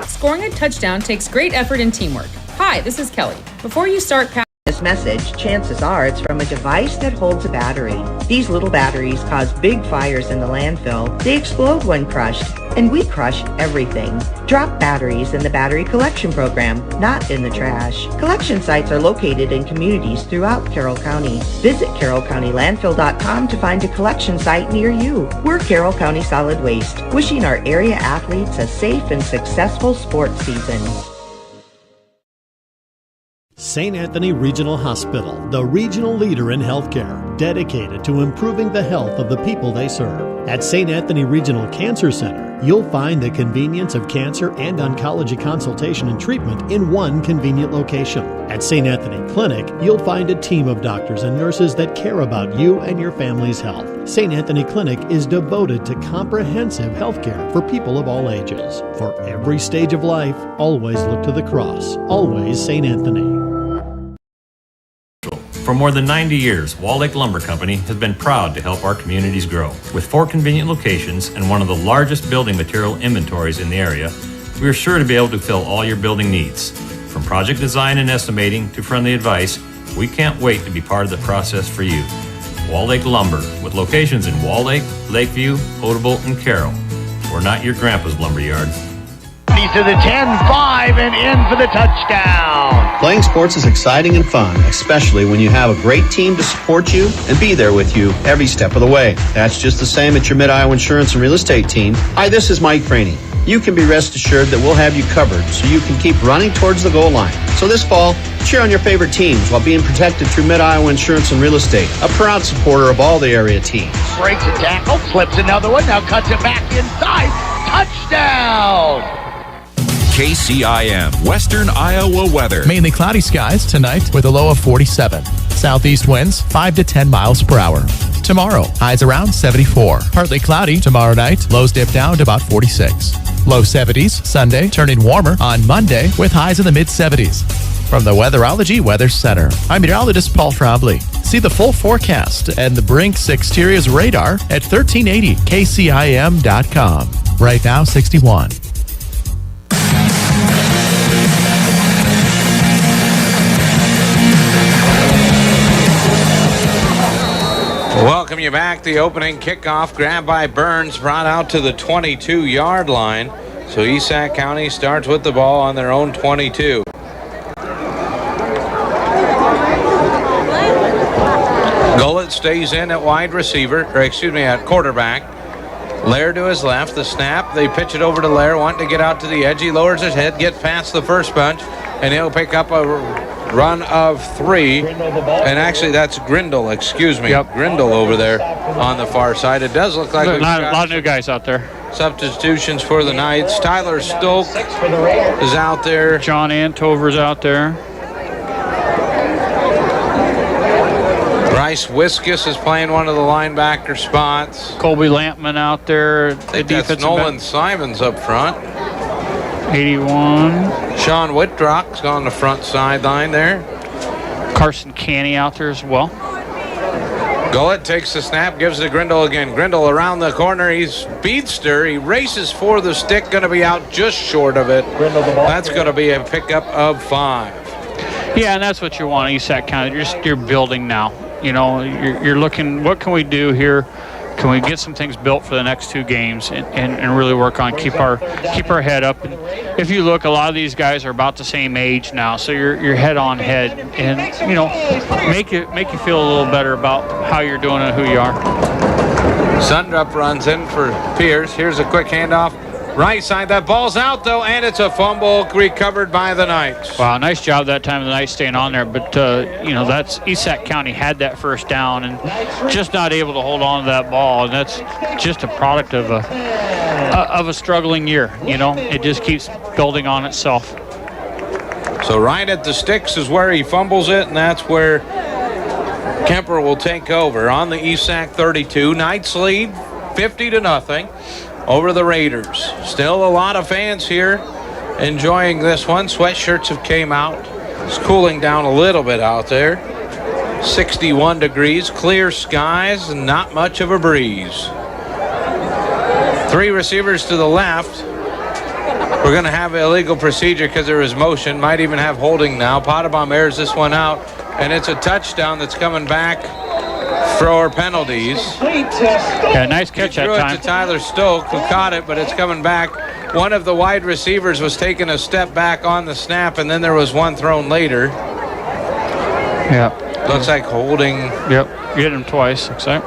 Scoring a touchdown takes great effort and teamwork. Hi, this is Kelly. Before you start this message, chances are it's from a device that holds a battery. These little batteries cause big fires in the landfill. They explode when crushed, and we crush everything. Drop batteries in the battery collection program, not in the trash. Collection sites are located in communities throughout Carroll County. Visit carrollcountylandfill.com to find a collection site near you. We're Carroll County Solid Waste, wishing our area athletes a safe and successful sports season. St. Anthony Regional Hospital, the regional leader in healthcare, dedicated to improving the health of the people they serve. At St. Anthony Regional Cancer Center, you'll find the convenience of cancer and oncology consultation and treatment in one convenient location. At St. Anthony Clinic, you'll find a team of doctors and nurses that care about you and your family's health. St. Anthony Clinic is devoted to comprehensive healthcare for people of all ages. For every stage of life, always look to the cross. Always St. Anthony. For more than 90 years, Wall Lake Lumber Company has been proud to help our communities grow. With 4 convenient locations and one of the largest building material inventories in the area, we are sure to be able to fill all your building needs. From project design and estimating to friendly advice, we can't wait to be part of the process for you. Wall Lake Lumber, with locations in Wall Lake, Lakeview, Odebolt, and Carroll. We're not your grandpa's lumberyard. To the 10-5 and in for the touchdown. Playing sports is exciting and fun, especially when you have a great team to support you and be there with you every step of the way. That's just the same at your Mid-Iowa Insurance and Real Estate team. Hi, this is Mike Franey. You can be rest assured that we'll have you covered so you can keep running towards the goal line. So this fall, cheer on your favorite teams while being protected through Mid-Iowa Insurance and Real Estate, a proud supporter of all the area teams. Breaks a tackle, flips another one, now cuts it back inside. Touchdown! KCIM Western Iowa weather. Mainly cloudy skies tonight with a low of 47. Southeast winds 5 to 10 miles per hour. Tomorrow, highs around 74. Partly cloudy tomorrow night. Lows dip down to about 46. Low 70s Sunday, turning warmer on Monday with highs in the mid 70s. From the Weatherology Weather Center, I'm meteorologist Paul Trombley. See the full forecast and the Brinks Exteriors radar at 1380kcim.com. Right now, 61. Welcome you back. The opening kickoff grabbed by Burns, brought out to the 22-yard line. So Esac County starts with the ball on their own 22. Gullett stays in at wide receiver, at quarterback. Lair to his left, the snap. They pitch it over to Lair, wanting to get out to the edge. He lowers his head, gets past the first bunch, and he'll pick up a run of 3. And actually, that's Grindle, Grindle over there on the far side. It does look like a lot of new guys out there. Substitutions for the Knights. Tyler Stoke is out there. John Antover's out there. Bryce Wiskus is playing one of the linebacker spots. Colby Lampman out there. I think that's Nolan Simons up front. 81. Sean Whitrock's on the front sideline there. Carson Canny out there as well. Gullett takes the snap, gives it to Grindle again. Grindle around the corner. He's speedster. He races for the stick. Going to be out just short of it. That's going to be a pickup of 5. Yeah, and that's what you want, Esac County. You're building now. You know, you're looking, what can we do here? Can we get some things built for the next 2 games and really work on keep our head up? And if you look, a lot of these guys are about the same age now, so you're head on head, and make you feel a little better about how you're doing and who you are. Sundrup runs in for Pierce. Here's a quick handoff. Right side, that ball's out though, and it's a fumble recovered by the Knights. Wow, nice job that time of the Knights staying on there, but that's Esac County had that first down and just not able to hold on to that ball, and that's just a product of a struggling year. It just keeps building on itself. So right at the sticks is where he fumbles it, and that's where Kuemper will take over on the Esac 32. Knights lead 50-0. Over the Raiders. Still a lot of fans here enjoying this one. Sweatshirts have came out. It's cooling down a little bit out there. 61 degrees, clear skies, and not much of a breeze. 3 receivers to the left. We're going to have illegal procedure because there is motion. Might even have holding now. Potabom airs this one out, and it's a touchdown that's coming back for penalties. Yeah, nice catch that time. Threw it to Tyler Stoke, who caught it, but it's coming back. One of the wide receivers was taking a step back on the snap, and then there was one thrown later. Yeah. Looks like holding. Yep, you hit him twice, looks like.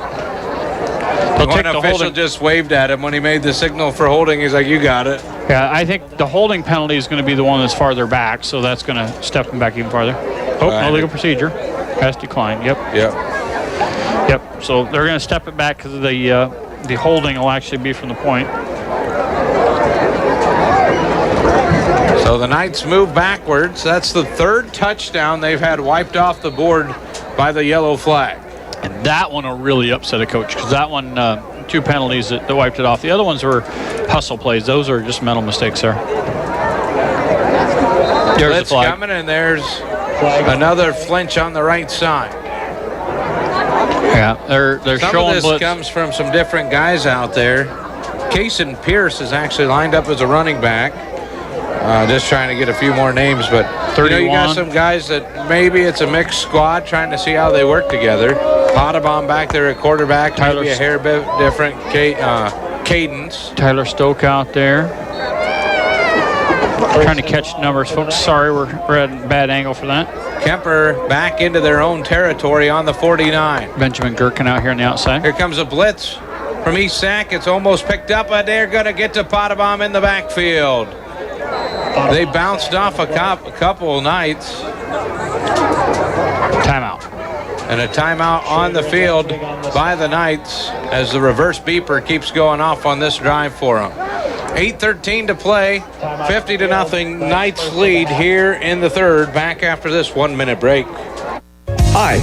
One official just waved at him when he made the signal for holding. He's like, you got it. Yeah, I think the holding penalty is going to be the one that's farther back, so that's going to step him back even farther. Oh, no legal procedure. Pass declined, yep. Yep, so they're going to step it back because the holding will actually be from the point. So the Knights move backwards. That's the 3rd touchdown they've had wiped off the board by the yellow flag. And that one will really upset a coach because that one, 2 penalties that wiped it off. The other ones were hustle plays. Those are just mental mistakes there. There's Blitz the flag. Coming, and there's another flinch on the right side. Yeah, they're some showing of this blitz. Comes from some different guys out there. Cason Pierce is actually lined up as a running back. Just trying to get a few more names, but 31. You got some guys that maybe it's a mixed squad trying to see how they work together. Potabom back there at quarterback, maybe a hair bit different cadence. Tyler Stoke out there. Trying to catch numbers, folks. Sorry, we're at a bad angle for that. Kuemper back into their own territory on the 49. Benjamin Gherkin out here on the outside. Here comes a blitz from Esac. It's almost picked up, but they're going to get to Potabom in the backfield. They bounced off a couple Knights. Timeout. And a timeout on the field by the Knights as the reverse beeper keeps going off on this drive for them. 8:13 to play, 50-0 Knights lead here in the 3rd. Back after this 1-minute break. Hi,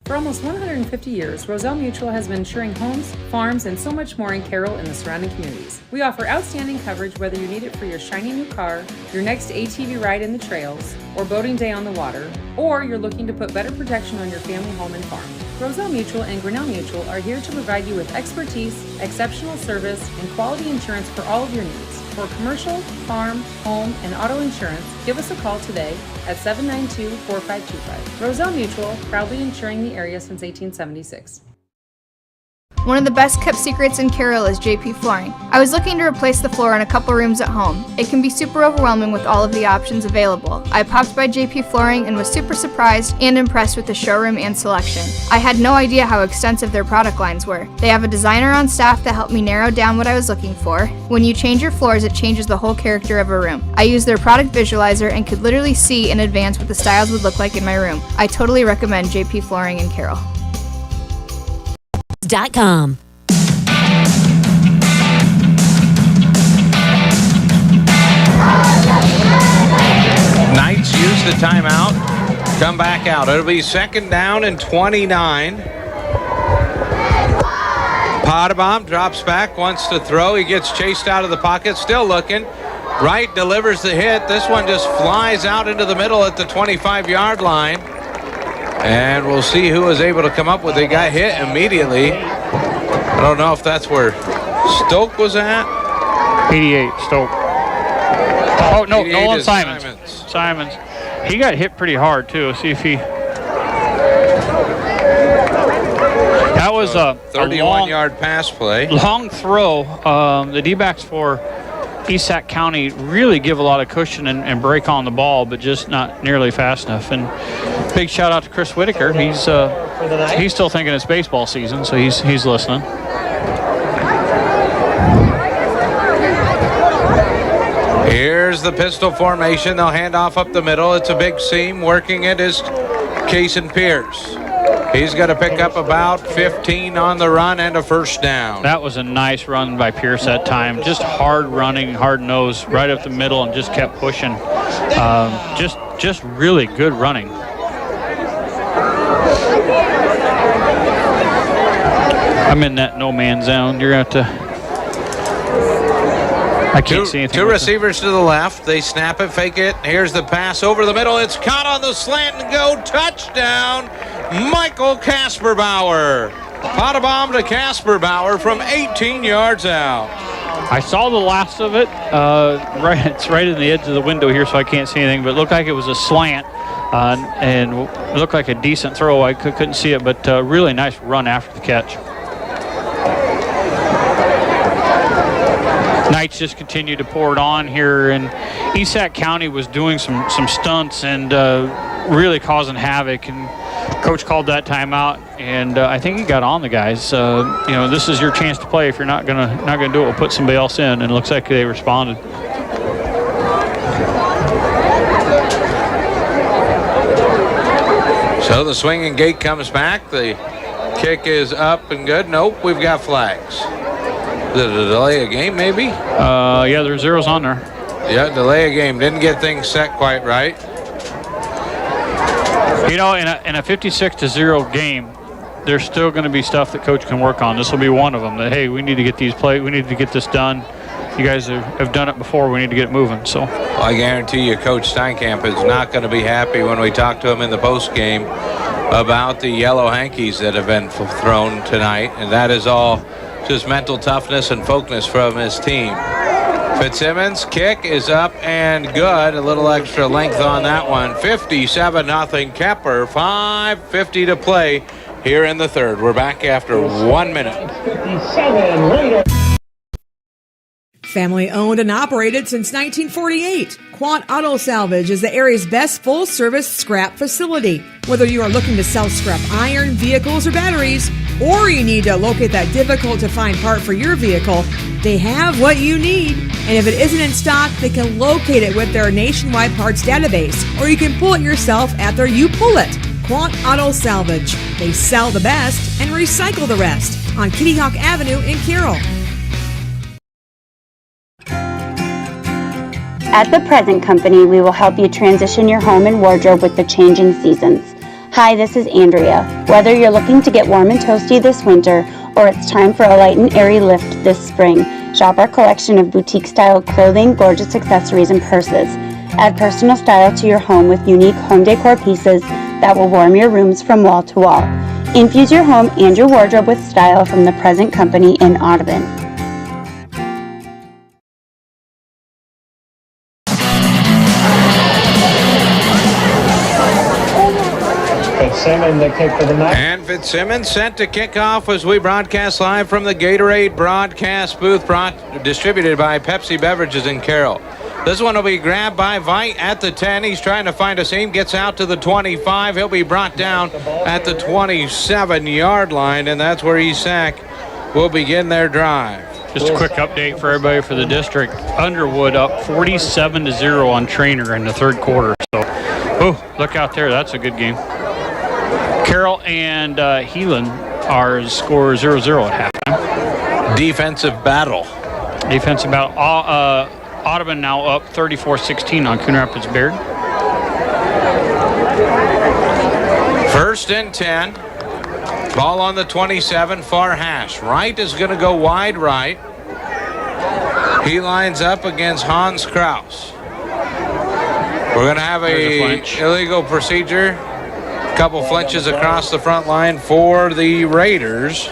For almost 150 years, Roselle Mutual has been insuring homes, farms, and so much more in Carroll and the surrounding communities. We offer outstanding coverage whether you need it for your shiny new car, your next ATV ride in the trails, or boating day on the water, or you're looking to put better protection on your family home and farm. Roselle Mutual and Grinnell Mutual are here to provide you with expertise, exceptional service, and quality insurance for all of your needs. For commercial, farm, home, and auto insurance, give us a call today at 792-4525. Roselle Mutual, proudly insuring the area since 1876. One of the best kept secrets in Carroll is JP Flooring. I was looking to replace the floor in a couple rooms at home. It can be super overwhelming with all of the options available. I popped by JP Flooring and was super surprised and impressed with the showroom and selection. I had no idea how extensive their product lines were. They have a designer on staff that helped me narrow down what I was looking for. When you change your floors, it changes the whole character of a room. I used their product visualizer and could literally see in advance what the styles would look like in my room. I totally recommend JP Flooring in Carroll. .com. Knights use the timeout, come back out. It'll be 2nd down and 29. Potabom drops back, wants to throw. He gets chased out of the pocket, still looking. Wright delivers the hit. This one just flies out into the middle at the 25-yard line. And we'll see who was able to come up with it. Got hit immediately. I don't know if that's where Stoke was at. 88, Stoke. Oh, no, Nolan Simons. Simons. He got hit pretty hard, too. See if he... That was a 31-yard pass play. Long throw. The D-backs for East Sac County really give a lot of cushion and break on the ball, but just not nearly fast enough. And big shout out to Chris Whitaker. He's still thinking it's baseball season, so he's listening. Here's the pistol formation. They'll hand off up the middle. It's a big seam. Working it is Cason Pierce. He's got to pick up about 15 on the run and a first down. That was a nice run by Pierce that time. Just hard running, hard nose, right up the middle, and just kept pushing. Just really good running. I'm in that no man's zone. You're going to have to... I can't see anything. Two receivers to the left. They snap it, fake it. Here's the pass over the middle. It's caught on the slant and go. Touchdown, Michael Kasperbauer. Potabom to Kasperbauer from 18 yards out. I saw the last of it. It's right in the edge of the window here, so I can't see anything. But it looked like it was a slant, and it looked like a decent throw. I couldn't see it, but really nice run after the catch. Knights just continue to pour it on here, and East Sac County was doing some stunts and really causing havoc, and coach called that timeout, and I think he got on the guys. This is your chance to play. If you're not gonna do it, we'll put somebody else in, and it looks like they responded. So the swinging gate comes back. The kick is up and good. Nope, we've got flags. Is it a delay of game, maybe? Yeah, there's zeros on there. Yeah, delay of game. Didn't get things set quite right. In a 56-0 game, there's still going to be stuff that coach can work on. This will be one of them. That hey, we need to get these play. We need to get this done. You guys have done it before. We need to get it moving. So I guarantee you, Coach Steinkamp is not going to be happy when we talk to him in the post game about the yellow hankies that have been thrown tonight, and that is all just mental toughness and focus from his team. Fitzsimmons' kick is up and good. A little extra length on that one. 57-0 Kemper. 5:50 to play here in the third. We're back after 1 minute. Family owned and operated since 1948, Quant Auto Salvage is the area's best full-service scrap facility. Whether you are looking to sell scrap iron, vehicles, or batteries, or you need to locate that difficult-to-find part for your vehicle, they have what you need. And if it isn't in stock, they can locate it with their nationwide parts database, or you can pull it yourself at their You Pull It. Quant Auto Salvage. They sell the best and recycle the rest on Kitty Hawk Avenue in Carroll. At The Present Company, we will help you transition your home and wardrobe with the changing seasons. Hi, this is Andrea. Whether you're looking to get warm and toasty this winter or it's time for a light and airy lift this spring, shop our collection of boutique-style clothing, gorgeous accessories, and purses. Add personal style to your home with unique home decor pieces that will warm your rooms from wall to wall. Infuse your home and your wardrobe with style from the Present Company in Audubon. Fitzsimmons, the kick for the night. And Fitzsimmons set to kick off as we broadcast live from the Gatorade broadcast booth, distributed by Pepsi Beverages in Carroll. This one will be grabbed by Veit at the 10. He's trying to find a seam, gets out to the 25. He'll be brought down at the 27-yard line, and that's where ESAC will begin their drive. Just a quick update for everybody for the district. Underwood up 47-0 on Trainer in the third quarter. So, look out there. That's a good game. Carroll and Heelan are score 0-0 at halftime. Defensive battle. Audubon now up 34-16 on Coon Rapids Baird. 1st and 10. Ball on the 27, far hash. Wright is going to go wide right. He lines up against Hans Kraus. We're going to have a illegal procedure. A couple flinches across the front line for the Raiders.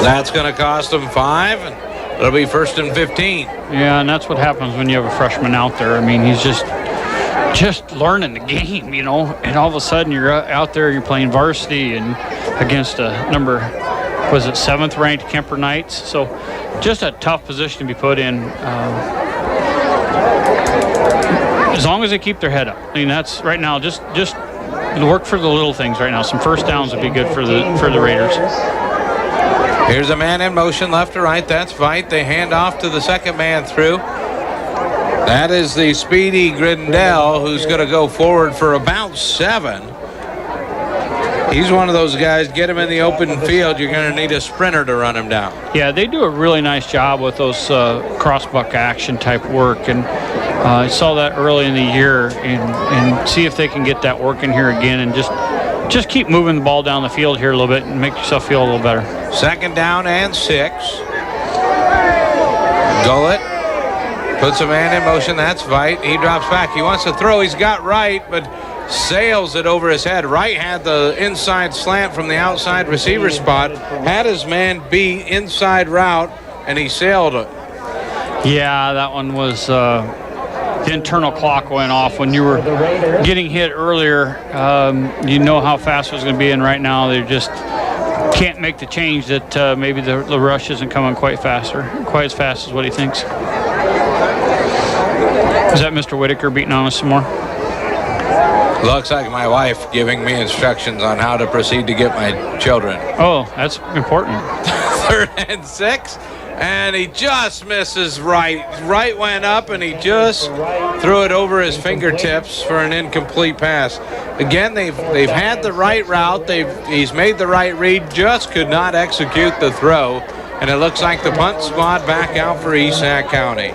That's going to cost them 5. It'll be 1st and 15. Yeah, and that's what happens when you have a freshman out there. I mean, he's just learning the game, you know, and all of a sudden you're out there, you're playing varsity and against a number, 7th ranked Kuemper Knights. So just a tough position to be put in. As long as they keep their head up. I mean, that's right now, just work for the little things right now. Some first downs would be good for the Raiders. Here's a man in motion, left to right. That's Veit. They hand off to the second man through. That is the speedy Grindell, who's going to go forward for about 7. He's one of those guys, get him in the open field, you're going to need a sprinter to run him down. Yeah, they do a really nice job with those crossbuck action type work. And I saw that early in the year and see if they can get that working here again and just keep moving the ball down the field here a little bit and make yourself feel a little better. 2nd down and 6. Gullett puts a man in motion. That's Veit. He drops back. He wants to throw. He's got Wright, but sails it over his head. Wright had the inside slant from the outside receiver spot. Had his man beat inside route, and he sailed it. Yeah, that one was... the internal clock went off when you were getting hit earlier. You know how fast it was going to be, and right now they just can't make the change that maybe the rush isn't coming quite as fast as what he thinks. Is that Mr. Whitaker beating on us some more? Looks like my wife giving me instructions on how to proceed to get my children. Oh, that's important. 3rd and 6. And he just misses Wright. Wright went up and he just threw it over his fingertips for an incomplete pass. Again, they've had the right route. He's made the right read, just could not execute the throw. And it looks like the punt squad back out for ESAC County.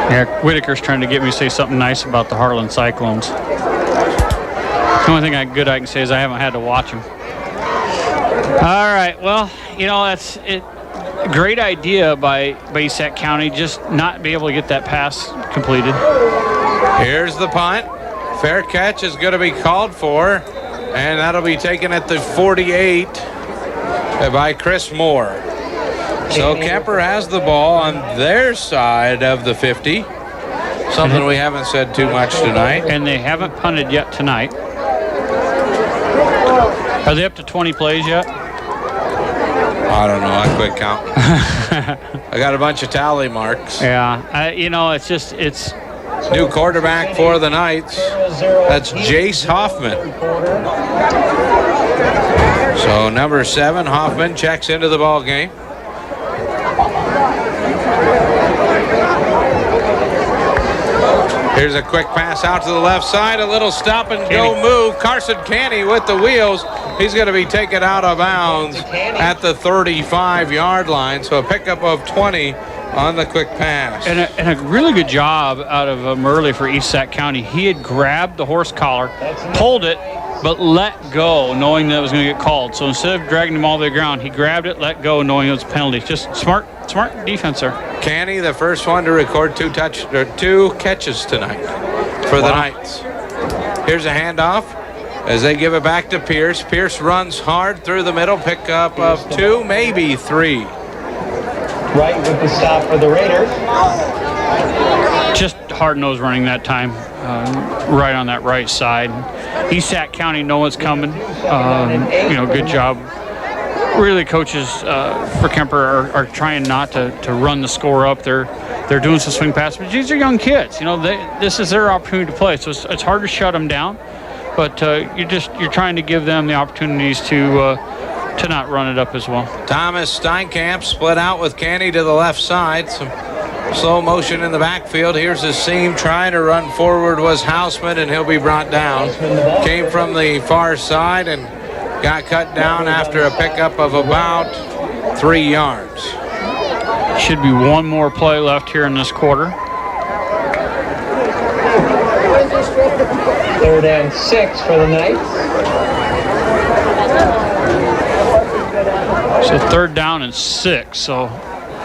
Yeah, Whitaker's trying to get me to say something nice about the Harlan Cyclones. The only thing I can say is I haven't had to watch them. All right, well, you know, that's it. Great idea by ESAC County, just not be able to get that pass completed. Here's the punt. Fair catch is going to be called for, and that'll be taken at the 48 by Chris Moore. So Kuemper has the ball on their side of the 50. Something we haven't said too much tonight. And they haven't punted yet tonight. Are they up to 20 plays yet? I don't know. I quit counting. I got a bunch of tally marks. Yeah. You know, it's new quarterback for the Knights. That's Jace Hoffman. So number 7, Hoffman, checks into the ball game. Here's a quick pass out to the left side, a little stop and go move. Carson Canny with the wheels. He's going to be taken out of bounds at the 35-yard line. So a pickup of 20 on the quick pass. And a really good job out of Murley for East Sac County. He had grabbed the horse collar, pulled it, but let go, knowing that it was going to get called. So instead of dragging him all the way to the ground, he grabbed it, let go, knowing it was a penalty. Just smart defense there. Canny, the first one to record two catches tonight for the Knights. Here's a handoff as they give it back to Pierce. Pierce runs hard through the middle, pickup of 2, maybe 3. Right with the stop for the Raiders. Just hard-nosed running that time, right on that right side. East Sac County know what's coming. Good job. Really, coaches for Kuemper are trying not to run the score up. They're doing some swing passes, but these are young kids. This is their opportunity to play, so it's hard to shut them down. But you're trying to give them the opportunities to not run it up as well. Thomas Steinkamp split out with Canny to the left side. Some slow motion in the backfield. Here's the seam. Trying to run forward was Houseman, and he'll be brought down. Came from the far side and got cut down after a pickup of about 3 yards. Should be one more play left here in this quarter. 3rd and 6 for the Knights. So 3rd down and 6. So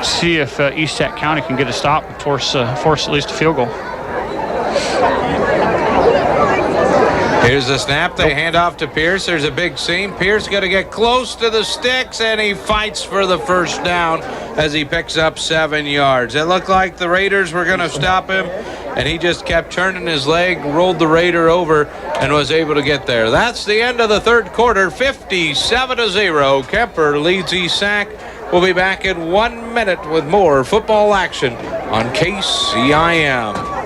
see if East Sac County can get a stop and force at least a field goal. Here's the snap. They hand off to Pierce. There's a big seam. Pierce got to get close to the sticks, and he fights for the first down as he picks up 7 yards. It looked like the Raiders were going to stop him, and he just kept turning his leg, rolled the Raider over, and was able to get there. That's the end of the 3rd quarter, 57-0. Kuemper leads East Sac. We'll be back in 1 minute with more football action on KCIM.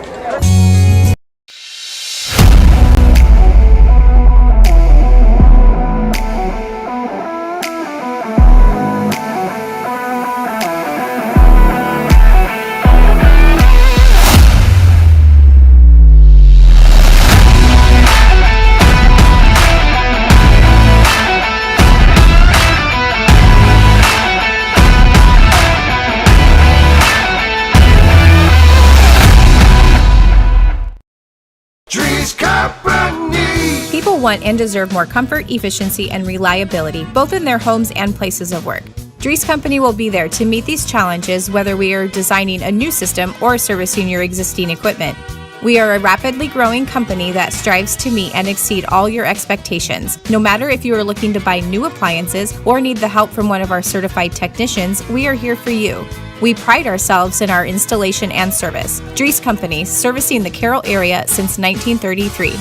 People want and deserve more comfort, efficiency, and reliability, both in their homes and places of work. Dries Company will be there to meet these challenges, whether we are designing a new system or servicing your existing equipment. We are a rapidly growing company that strives to meet and exceed all your expectations. No matter if you are looking to buy new appliances or need the help from one of our certified technicians, we are here for you. We pride ourselves in our installation and service. Dries Company, servicing the Carroll area since 1933.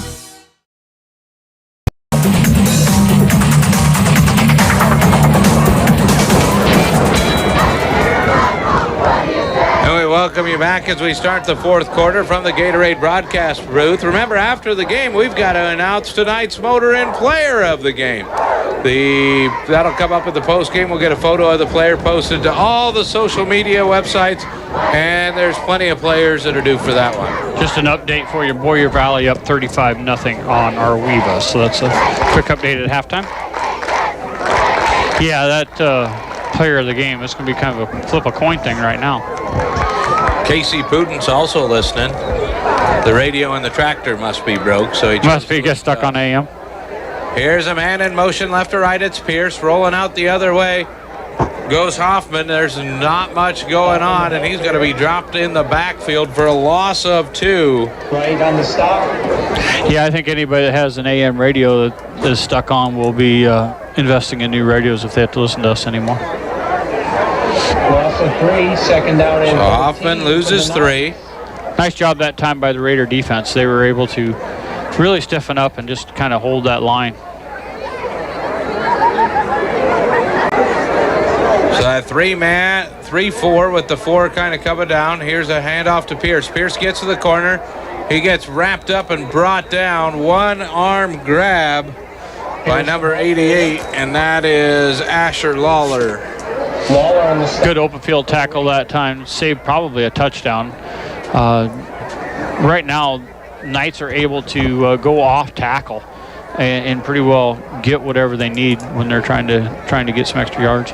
Welcome you back as we start the 4th quarter from the Gatorade broadcast booth. Remember, after the game, we've got to announce tonight's Motor Inn Player of the Game. That'll come up with the post game. We'll get a photo of the player posted to all the social media websites, and there's plenty of players that are due for that one. Just an update for you. Boyer Valley up 35-0 on Arweva. So that's a quick update at halftime. Yeah, that player of the game, it's going to be kind of a flip a coin thing right now. Casey Putin's also listening. The radio in the tractor must be broke, so he must be get stuck on AM. Here's a man in motion left to right. It's Pierce rolling out the other way. Goes Hoffman. There's not much going on, and he's going to be dropped in the backfield for a loss of 2. Right on the stop. Yeah, I think anybody that has an AM radio that is stuck on will be investing in new radios if they have to listen to us anymore. Loss of 3, 2nd down and so Hoffman loses 3. Nice job that time by the Raider defense. They were able to really stiffen up and just kind of hold that line. So that 3-4 with the 4 kind of coming down. Here's a handoff to Pierce. Pierce gets to the corner. He gets wrapped up and brought down. One arm grab by number 88, and that is Asher Lawler. Good open field tackle that time. Saved probably a touchdown. Right now, Knights are able to go off tackle and pretty well get whatever they need when they're trying to get some extra yards.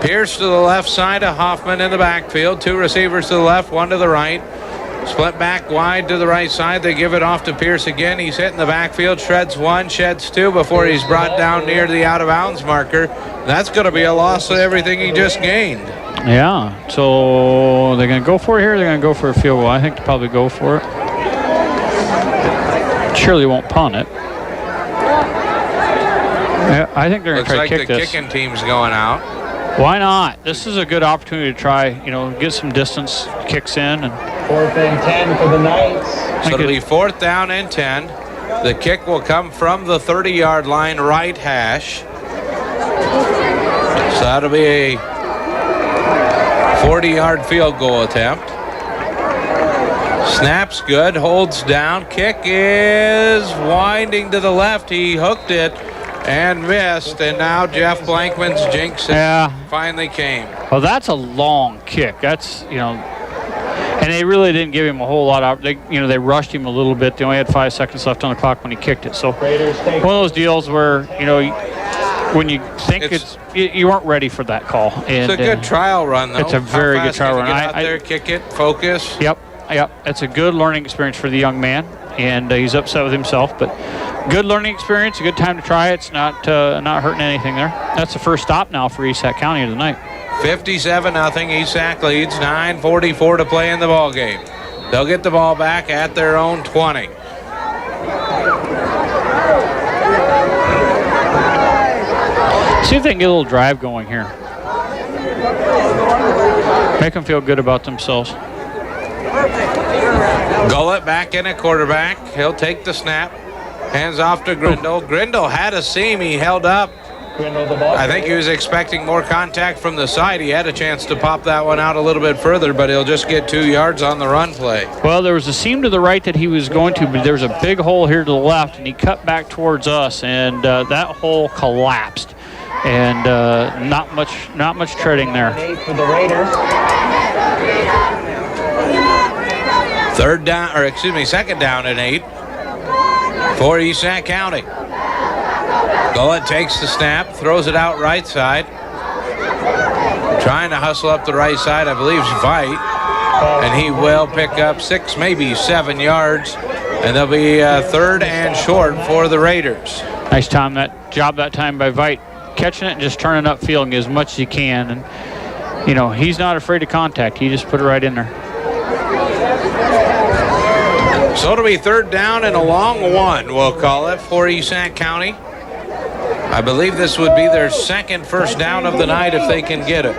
Pierce to the left side of Hoffman in the backfield. 2 receivers to the left, 1 to the right. Split back wide to the right side. They give it off to Pierce again. He's hitting the backfield, shreds 1, sheds 2 before he's brought down near the out-of-bounds marker. That's going to be a loss of everything he just gained. Yeah, so they're going to go for it here. They're going to go for a field goal. I think they'll probably go for it. Surely won't punt it. Yeah, I think they're going to try to kick this. Looks like the kicking team's going out. Why not? This is a good opportunity to try, get some distance, kicks in. And 4th and 10 for the Knights. So it'll be 4th down and 10. The kick will come from the 30-yard line, right hash. So that'll be a 40-yard field goal attempt. Snap's good, holds down. Kick is winding to the left. He hooked it and missed, and now Jeff Blankman's jinx finally came. Well, that's a long kick. That's, and they really didn't give him a whole lot of, they rushed him a little bit. They only had 5 seconds left on the clock when he kicked it. So one of those deals where, when you think you weren't ready for that call. And, it's a good trial run, though. It's a very good trial run. Get out there, kick it, focus. Yep. It's a good learning experience for the young man, and he's upset with himself, but good learning experience, a good time to try it. It's not hurting anything there. That's the first stop now for Esac County tonight. 57-0. Esac leads. 9:44 to play in the ball game. They'll get the ball back at their own 20. See if they can get a little drive going here. Make them feel good about themselves. Gullett back in at quarterback. He'll take the snap. Hands off to Grindle. Grindle had a seam. He held up. I think he was expecting more contact from the side. He had a chance to pop that one out a little bit further, but he'll just get 2 yards on the run play. Well, there was a seam to the right that he was going to, but there was a big hole here to the left, and he cut back towards us, and that hole collapsed. And not much treading there. For the Raiders. Second down and 8 for Esac County. Gullett takes the snap, throws it out right side. Trying to hustle up the right side, I believe, is Veit. And he will pick up 6, maybe 7 yards. And there'll be 3rd and short for the Raiders. Nice job that time by Veit. Catching it and just turning upfield and get as much as he can. And, he's not afraid of contact. He just put it right in there. So it'll be 3rd down and a long one, we'll call it, for Esac County. I believe this would be their second first down of the night if they can get it.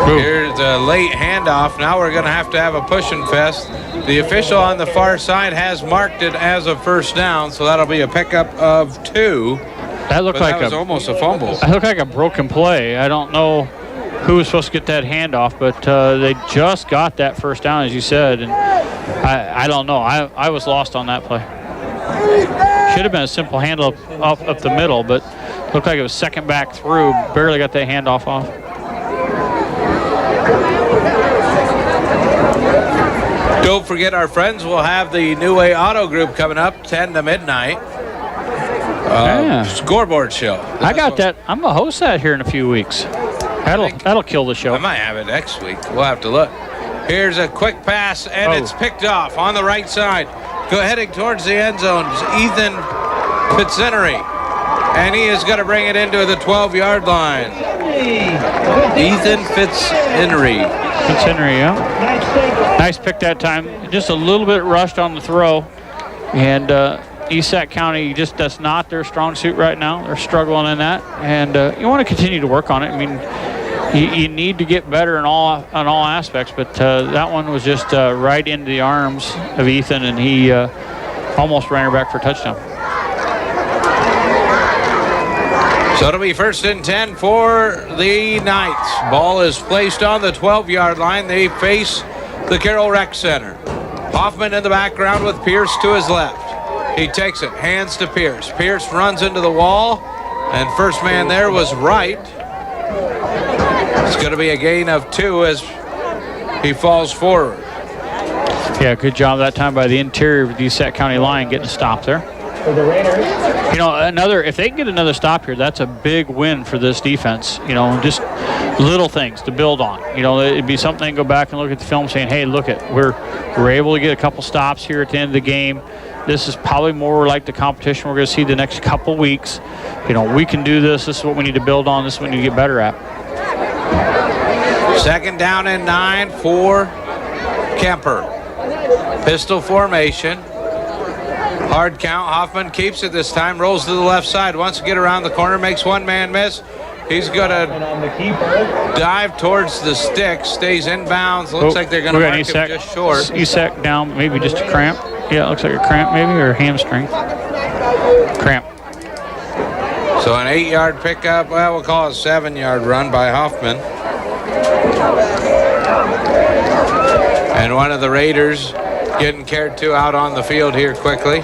Here's a late handoff. Now we're going to have a pushing fest. The official on the far side has marked it as a first down, so that'll be a pickup of 2. That was almost a fumble. That looked like a broken play. I don't know who was supposed to get that handoff, but they just got that first down, as you said, and I don't know. I was lost on that play. Should have been a simple handle up the middle, but looked like it was second back through. Barely got that handoff off. Don't forget, our friends will have the New Way Auto Group coming up 10 to midnight. Scoreboard show. I got that. I'm going to host that here in a few weeks. That'll kill the show. I might have it next week. We'll have to look. Here's a quick pass, and it's picked off on the right side. Heading towards the end zone is Ethan Fitzenery. And he is going to bring it into the 12-yard line. Ethan Fitzenery. Yeah. Nice pick that time. Just a little bit rushed on the throw. And Esac County that's not their strong suit right now. They're struggling in that. And you want to continue to work on it. I mean, you need to get better in all aspects. But that one was just right into the arms of Ethan, and he almost ran her back for a touchdown. So it'll be 1st and 10 for the Knights. Ball is placed on the 12-yard line. They face the Carroll Rec Center. Hoffman in the background with Pierce to his left. He takes it, hands to Pierce. Pierce runs into the wall, and first man there was Wright. It's going to be a gain of 2 as he falls forward. Yeah, good job that time by the interior of the Sac County line getting a stop there. For the Raiders. You know, if they can get another stop here, that's a big win for this defense. You know, just little things to build on. You know, it'd be something to go back and look at the film saying, hey, look we're able to get a couple stops here at the end of the game. This is probably more like the competition we're going to see the next couple weeks. You know, we can do this. This is what we need to build on. This is what we need to get better at. 2nd down and 9 for Kuemper. Pistol formation. Hard count. Hoffman keeps it this time. Rolls to the left side. Wants to get around the corner. Makes one man miss. He's going to dive towards the stick. Stays inbounds. Looks like they're going to mark him just short. ESAC down, maybe just a cramp. Yeah, it looks like a cramp maybe, or a hamstring. Cramp. So an 8-yard pickup. Well, we'll call it a 7-yard run by Hoffman. And one of the Raiders getting cared to out on the field here quickly.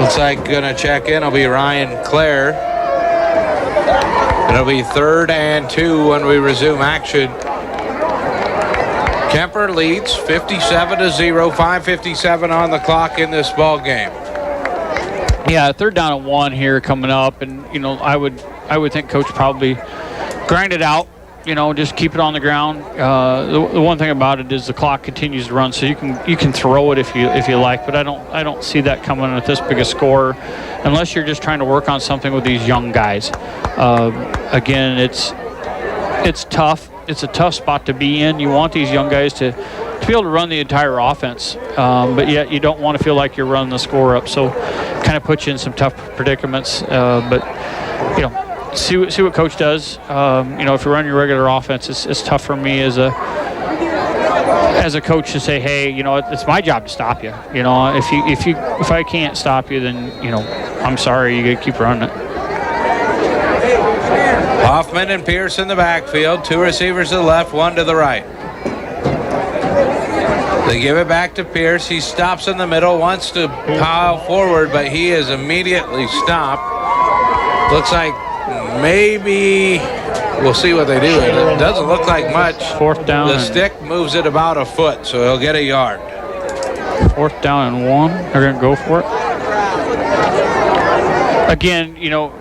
Looks like going to check in will be Ryan Clare. It'll be 3rd and 2 when we resume action. Kuemper leads 57-0, 5:57 on the clock in this ball game. Yeah, 3rd down and 1 here coming up, and you know I would think Coach probably grind it out. You know, just keep it on the ground. The one thing about it is the clock continues to run, so you can throw it if you like. But I don't see that coming at this big a score, unless you're just trying to work on something with these young guys. Again, it's tough. It's a tough spot to be in. You want these young guys to be able to run the entire offense, but yet you don't want to feel like you're running the score up. So, kind of puts you in some tough predicaments. But you know. See what Coach does. You know, if you run your regular offense, it's tough for me as a coach to say, hey, you know, it's my job to stop you. You know, if I can't stop you, then you know, I'm sorry. You got to keep running it. Hoffman and Pierce in the backfield. 2 receivers to the left, 1 to the right. They give it back to Pierce. He stops in the middle, wants to pile forward, but he is immediately stopped. Looks like maybe we'll see what they do. It doesn't look like much. 4th down. The stick moves it about a foot, so he'll get a yard. 4th down and 1. They're going to go for it. Again, you know,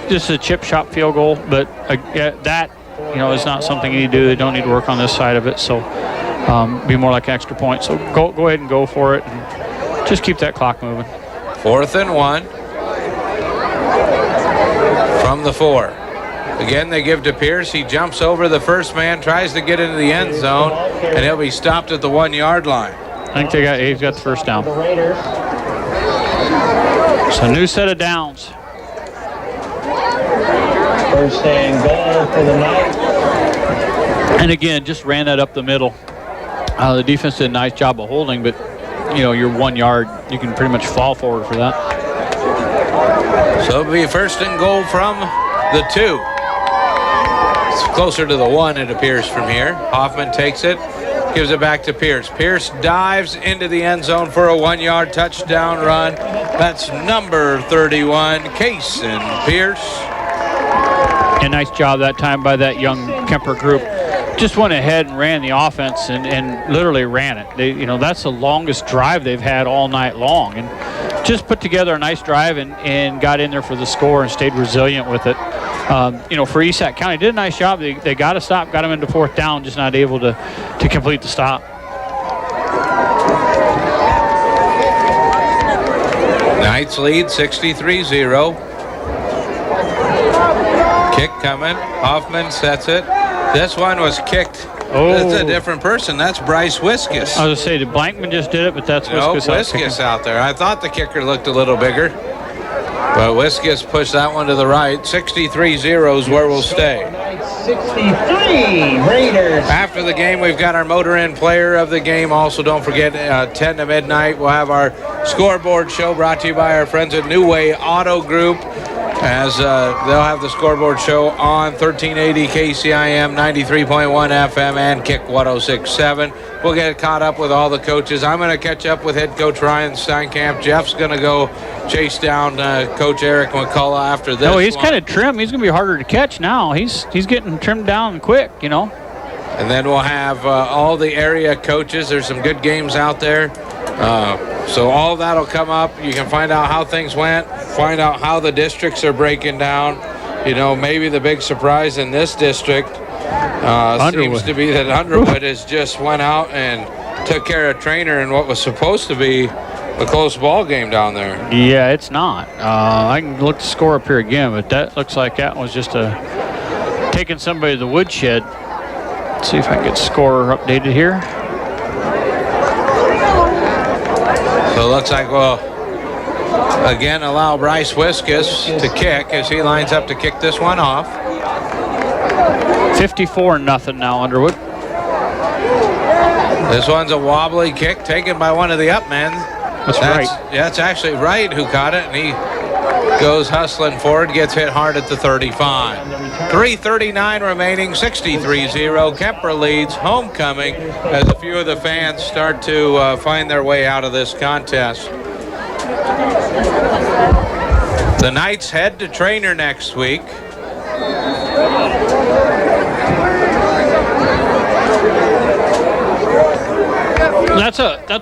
this is a chip shot field goal, but that, you know, is not something you need to do. They don't need to work on this side of it, so be more like an extra point. So go ahead and go for it, and just keep that clock moving. 4th and 1. From the 4. Again, they give to Pierce. He jumps over the first man, tries to get into the end zone, and he'll be stopped at the 1-yard line. I think he's got the first down. So new set of downs. 1st and goal for the night. And again, just ran that up the middle. The defense did a nice job of holding, but you know, you're 1 yard. You can pretty much fall forward for that. So it'll be 1st and goal from the 2. It's closer to the 1, it appears, from here. Hoffman takes it, gives it back to Pierce. Pierce dives into the end zone for a 1-yard touchdown run. That's number 31, Cason Pierce. A nice job that time by that young Kuemper group. Just went ahead and ran the offense and literally ran it. You know, that's the longest drive they've had all night long. And just put together a nice drive and got in there for the score and stayed resilient with it. You know, for ESAC County, did a nice job. They got a stop, got them into 4th down, just not able to complete the stop. Knights lead 63-0. Kick coming. Hoffman sets it. This one was kicked. That's a different person. That's Bryce Wiskus. I was going to say, the Blankman just did it, but that's Wiskus. Wiskus out there. I thought the kicker looked a little bigger, but Wiskus pushed that one to the right. 63-0 is where we'll stay. 63 Raiders. After the game, we've got our Motor Inn Player of the Game. Also, don't forget, 10 to midnight, we'll have our scoreboard show brought to you by our friends at New Way Auto Group, as they'll have the scoreboard show on 1380 KCIM, 93.1 FM, and Kick 106.7. We'll get caught up with all the coaches. I'm going to catch up with head coach Ryan Steinkamp. Jeff's going to go chase down Coach Eric McCullough after this. No, he's kind of trim. He's going to be harder to catch now. He's getting trimmed down quick, you know. And then we'll have all the area coaches. There's some good games out there. So all that'll come up. You can find out how things went, find out how the districts are breaking down. You know, maybe the big surprise in this district seems to be that Underwood has just went out and took care of Trainer in what was supposed to be a close ball game down there. Yeah, it's not. I can look the score up here again, but that looks like that was just taking somebody to the woodshed. Let's see if I can get score updated here. So it looks like we'll again allow Bryce Wiskus to kick as he lines up to kick this one off. 54-0 now, Underwood. This one's a wobbly kick taken by one of the up men. That's right. Yeah, it's actually Wright who caught it, and he goes hustling forward, gets hit hard at the 35. 3:39 remaining, 63-0. Kuemper leads homecoming as a few of the fans start to find their way out of this contest. The Knights head to Trainer next week. That's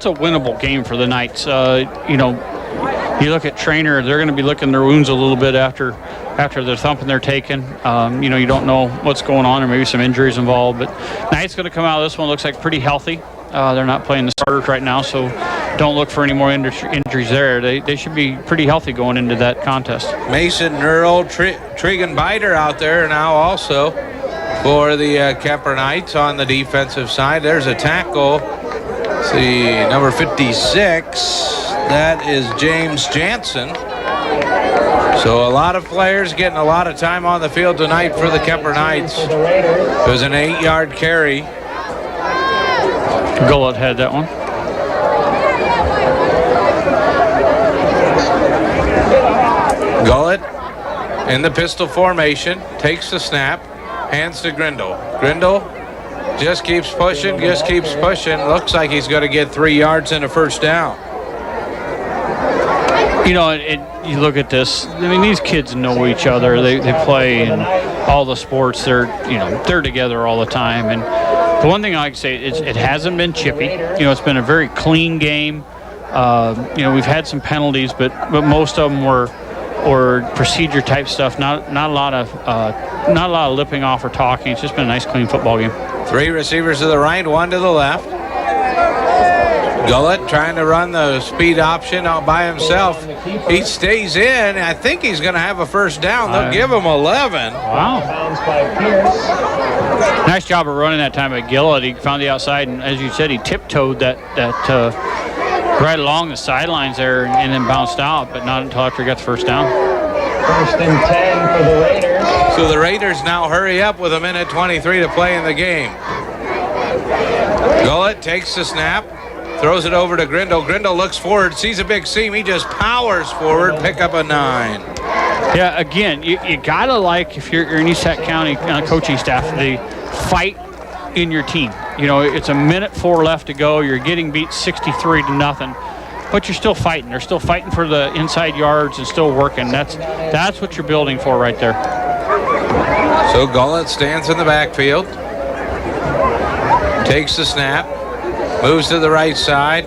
a winnable game for the Knights. You know, you look at Trainer, they're going to be licking their wounds a little bit after the thumping they're taking. You know, you don't know what's going on, or maybe some injuries involved. But Knights going to come out of this one, looks like pretty healthy. They're not playing the starters right now, so don't look for any more injuries there. They should be pretty healthy going into that contest. Mason Nurl, Trigan Biter out there now also for the Kuemper Knights on the defensive side. There's a tackle. Let's see, number 56. That is James Jansen. So a lot of players getting a lot of time on the field tonight for the Kuemper Knights. It was an 8-yard carry. Gullett had that one. Gullett in the pistol formation, takes the snap, hands to Grindle. Grindle just keeps pushing, Looks like he's going to get 3 yards and a first down. You know, you look at this. I mean, these kids know each other. They play in all the sports. They're together all the time. And the one thing I can say is it hasn't been chippy. You know, it's been a very clean game. You know, we've had some penalties, but most of them were procedure type stuff. Not a lot of lipping off or talking. It's just been a nice, clean football game. 3 receivers to the right, 1 to the left. Gullett trying to run the speed option out by himself. He stays in. I think he's going to have a first down. They'll give him 11. Wow. Nice job of running that time by Gullett. He found the outside, and as you said, he tiptoed that right along the sidelines there and then bounced out, but not until after he got the first down. 1st and 10 for the Raiders. So the Raiders now hurry up with 1:23 to play in the game. Gullett takes the snap. Throws it over to Grindle. Grindle looks forward, sees a big seam. He just powers forward, pick up a 9. Yeah, again, you got to, like, if you're in East Sac County coaching staff, the fight in your team. You know, it's 1:04 left to go. You're getting beat 63-0, but you're still fighting. They're still fighting for the inside yards and still working. That's what you're building for right there. So Gullett stands in the backfield, takes the snap, moves to the right side,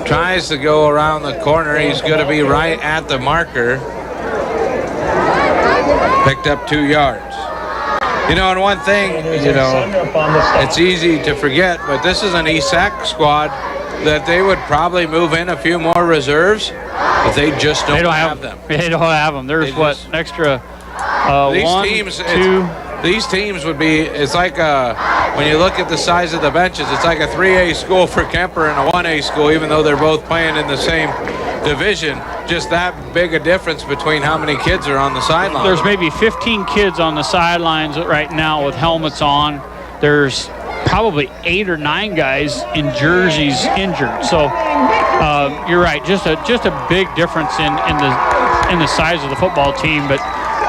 tries to go around the corner. He's going to be right at the marker. Picked up 2 yards. You know, and one thing, it's easy to forget, but this is an East Sac squad that they would probably move in a few more reserves, but they just don't have them. They don't have them. There's an extra These teams would be, it's like when you look at the size of the benches, it's like a 3A school for Kuemper and a 1A school, even though they're both playing in the same division. Just that big a difference between how many kids are on the sidelines. There's maybe 15 kids on the sidelines right now with helmets on. There's probably 8 or 9 guys in jerseys injured. So you're right, just a big difference in the size of the football team, but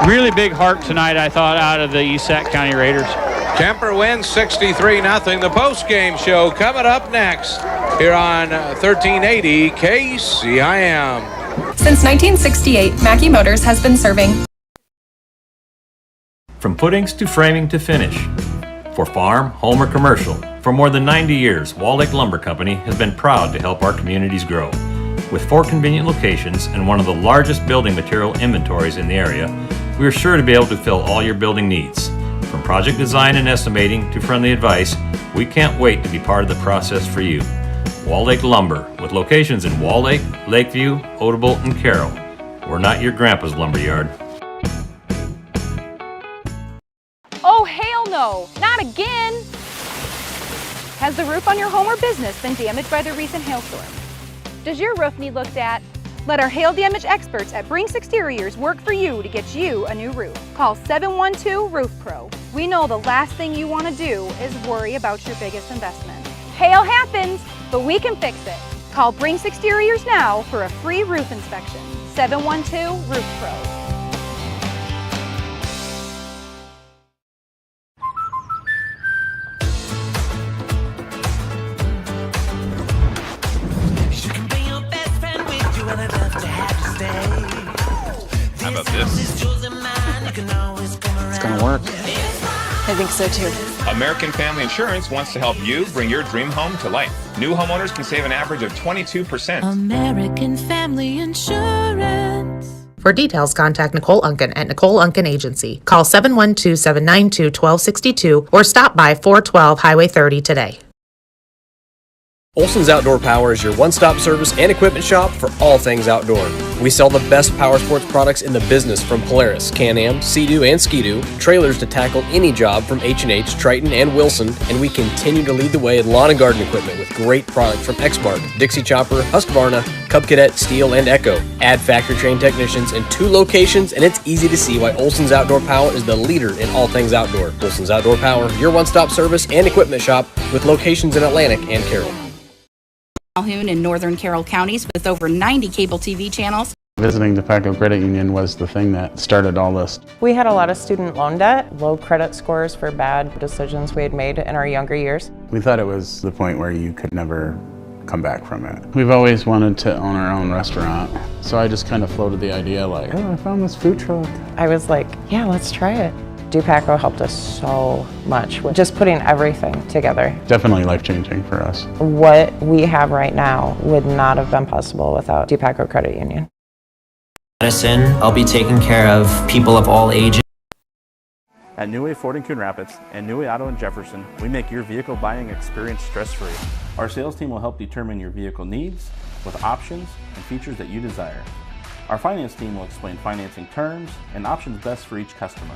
really big heart tonight, I thought, out of the East Sac County Raiders. Kuemper wins 63-0. The post-game show coming up next here on 1380 KCIM. Since 1968, Mackey Motors has been serving. From footings to framing to finish, For farm, home, or commercial, for more than 90 years, Wall Lake Lumber Company has been proud to help our communities grow. With 4 convenient locations and one of the largest building material inventories in the area, we are sure to be able to fill all your building needs. From project design and estimating to friendly advice, we can't wait to be part of the process for you. Wall Lake Lumber, with locations in Wall Lake, Lakeview, Odebolt, and Carroll. We're not your grandpa's lumberyard. Oh, hell no! Not again! Has the roof on your home or business been damaged by the recent hailstorm? Does your roof need looked at? Let our hail damage experts at Brinks Exteriors work for you to get you a new roof. Call 712 Roof Pro. We know the last thing you want to do is worry about your biggest investment. Hail happens, but we can fix it. Call Brinks Exteriors now for a free roof inspection. 712 Roof Pro. How about this? It's gonna work. I think so too. American Family Insurance wants to help you bring your dream home to life. New homeowners can save an average of 22%. American Family Insurance. For details, contact Nicole Unken at Nicole Unken Agency. Call 712-792-1262 or stop by 412 Highway 30 today. Olson's Outdoor Power is your one-stop service and equipment shop for all things outdoor. We sell the best power sports products in the business, from Polaris, Can-Am, Sea-Doo, and Ski-Doo, trailers to tackle any job from H&H, Triton, and Wilson, and we continue to lead the way in lawn and garden equipment with great products from Exmark, Dixie Chopper, Husqvarna, Cub Cadet, Steel, and Echo. Add factory-trained technicians in 2 locations, and it's easy to see why Olson's Outdoor Power is the leader in all things outdoor. Olson's Outdoor Power, your one-stop service and equipment shop with locations in Atlantic and Carroll. Calhoun and northern Carroll counties with over 90 cable TV channels. Visiting DePaco Credit Union was the thing that started all this. We had a lot of student loan debt, low credit scores for bad decisions we had made in our younger years. We thought it was the point where you could never come back from it. We've always wanted to own our own restaurant, so I just kind of floated the idea like, oh, I found this food truck. I was like, yeah, let's try it. DePaco helped us so much with just putting everything together. Definitely life-changing for us. What we have right now would not have been possible without DePaco Credit Union. Medicine, I'll be taking care of people of all ages. At New Way Ford in Coon Rapids and New Way Auto in Jefferson, we make your vehicle buying experience stress-free. Our sales team will help determine your vehicle needs with options and features that you desire. Our finance team will explain financing terms and options best for each customer.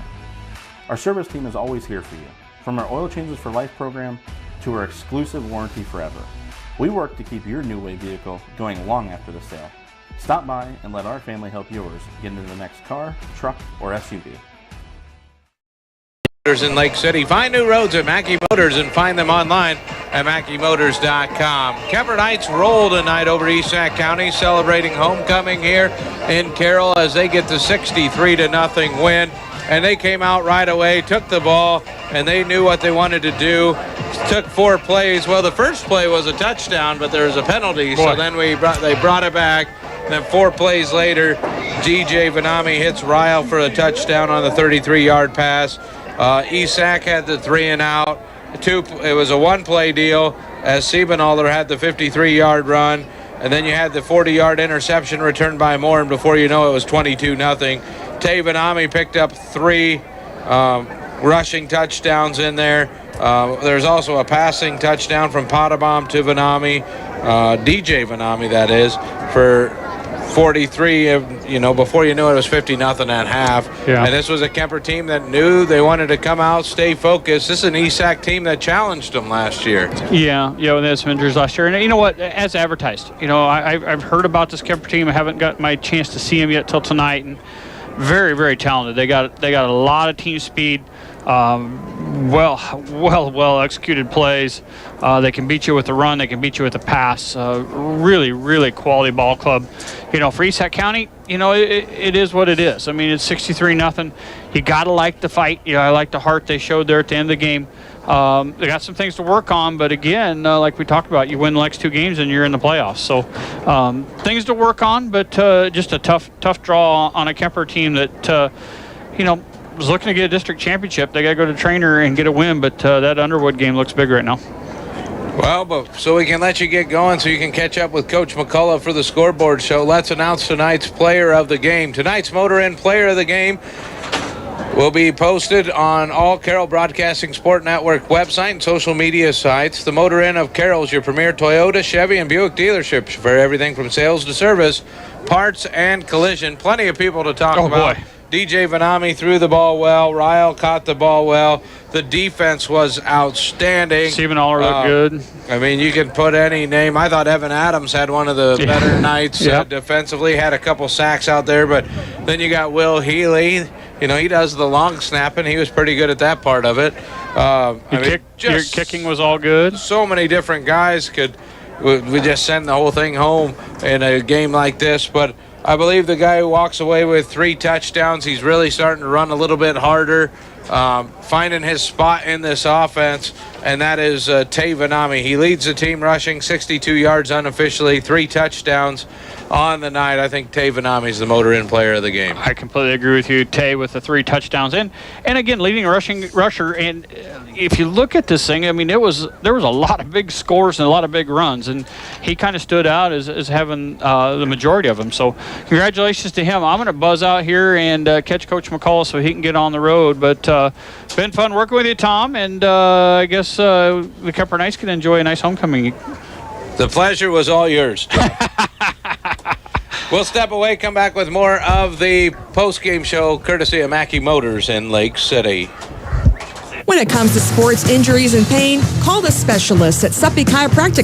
Our service team is always here for you, from our Oil Changes for Life program to our exclusive warranty forever. We work to keep your New Way vehicle going long after the sale. Stop by and let our family help yours get into the next car, truck, or SUV. In Lake City. Find new roads at Mackey Motors and find them online at MackeyMotors.com. Kuemper Knights roll tonight over East Sac County, celebrating homecoming here in Carroll as they get the 63-0 win. And they came out right away, took the ball, and they knew what they wanted to do. Took 4 plays. Well, the first play was a touchdown, but there was a penalty, so then they brought it back. Then 4 plays later, DJ Vanami hits Ryle for a touchdown on the 33-yard pass. East Sac had the 3-and-out. It was a 1-play deal as Siebenaller had the 53-yard run, and then you had the 40-yard interception returned by Moore, and before you know it was 22-0. Tay Vanami picked up 3 rushing touchdowns in there. There's also a passing touchdown from Potabom to Vanami, DJ Vanami that is, for 43. Before you knew it was 50-0 at half. Yeah. And this was a Kuemper team that knew they wanted to come out, stay focused. This is an East Sac team that challenged them last year. Yeah, they had some injuries last year. And you know what, as advertised, I've heard about this Kuemper team. I haven't got my chance to see them yet till tonight. And very, very talented. They got a lot of team speed, well executed plays. They can beat you with the run. They can beat you with the pass. Really, really quality ball club. For East Sac County, it is what it is. I mean, it's 63-0. You got to like the fight. I like the heart they showed there at the end of the game. They got some things to work on, but again, like we talked about, you win the next 2 games and you're in the playoffs. So things to work on, but just a tough draw on a Kuemper team that, was looking to get a district championship. They got to go to Trainer and get a win, but that Underwood game looks big right now. Well, but so we can let you get going so you can catch up with Coach McCullough for the scoreboard show. Let's announce tonight's player of the game. Tonight's Motor Inn player of the game will be posted on all Carroll Broadcasting Sport Network website and social media sites. The Motor Inn of Carroll is your premier Toyota, Chevy, and Buick dealership for everything from sales to service, parts, and collision. Plenty of people to talk about. Boy. DJ Vanami threw the ball well. Ryle caught the ball well. The defense was outstanding. Stephen Aller looked good. I mean, you can put any name. I thought Evan Adams had one of the better nights defensively. Had a couple sacks out there, but then you got Will Healy. You know, he does the long snapping. He was pretty good at that part of it. Your kicking was all good. So many different guys we just send the whole thing home in a game like this, but I believe the guy who walks away with 3 touchdowns, he's really starting to run a little bit harder, finding his spot in this offense, and that is Tay Vanami. He leads the team rushing 62 yards unofficially, 3 touchdowns on the night. I think Tay Vanami is the Motor Inn player of the game. I completely agree with you. Tay with the 3 touchdowns. And again, leading rusher. And if you look at this thing, I mean, there was a lot of big scores and a lot of big runs. And he kind of stood out as having the majority of them. So congratulations to him. I'm going to buzz out here and catch Coach McCullough so he can get on the road. But it's been fun working with you, Tom. And I guess the Kuemper Knights can enjoy a nice homecoming. The pleasure was all yours. We'll step away, come back with more of the post-game show courtesy of Mackey Motors in Lake City. When it comes to sports injuries and pain, call the specialists at Suppy Chiropractic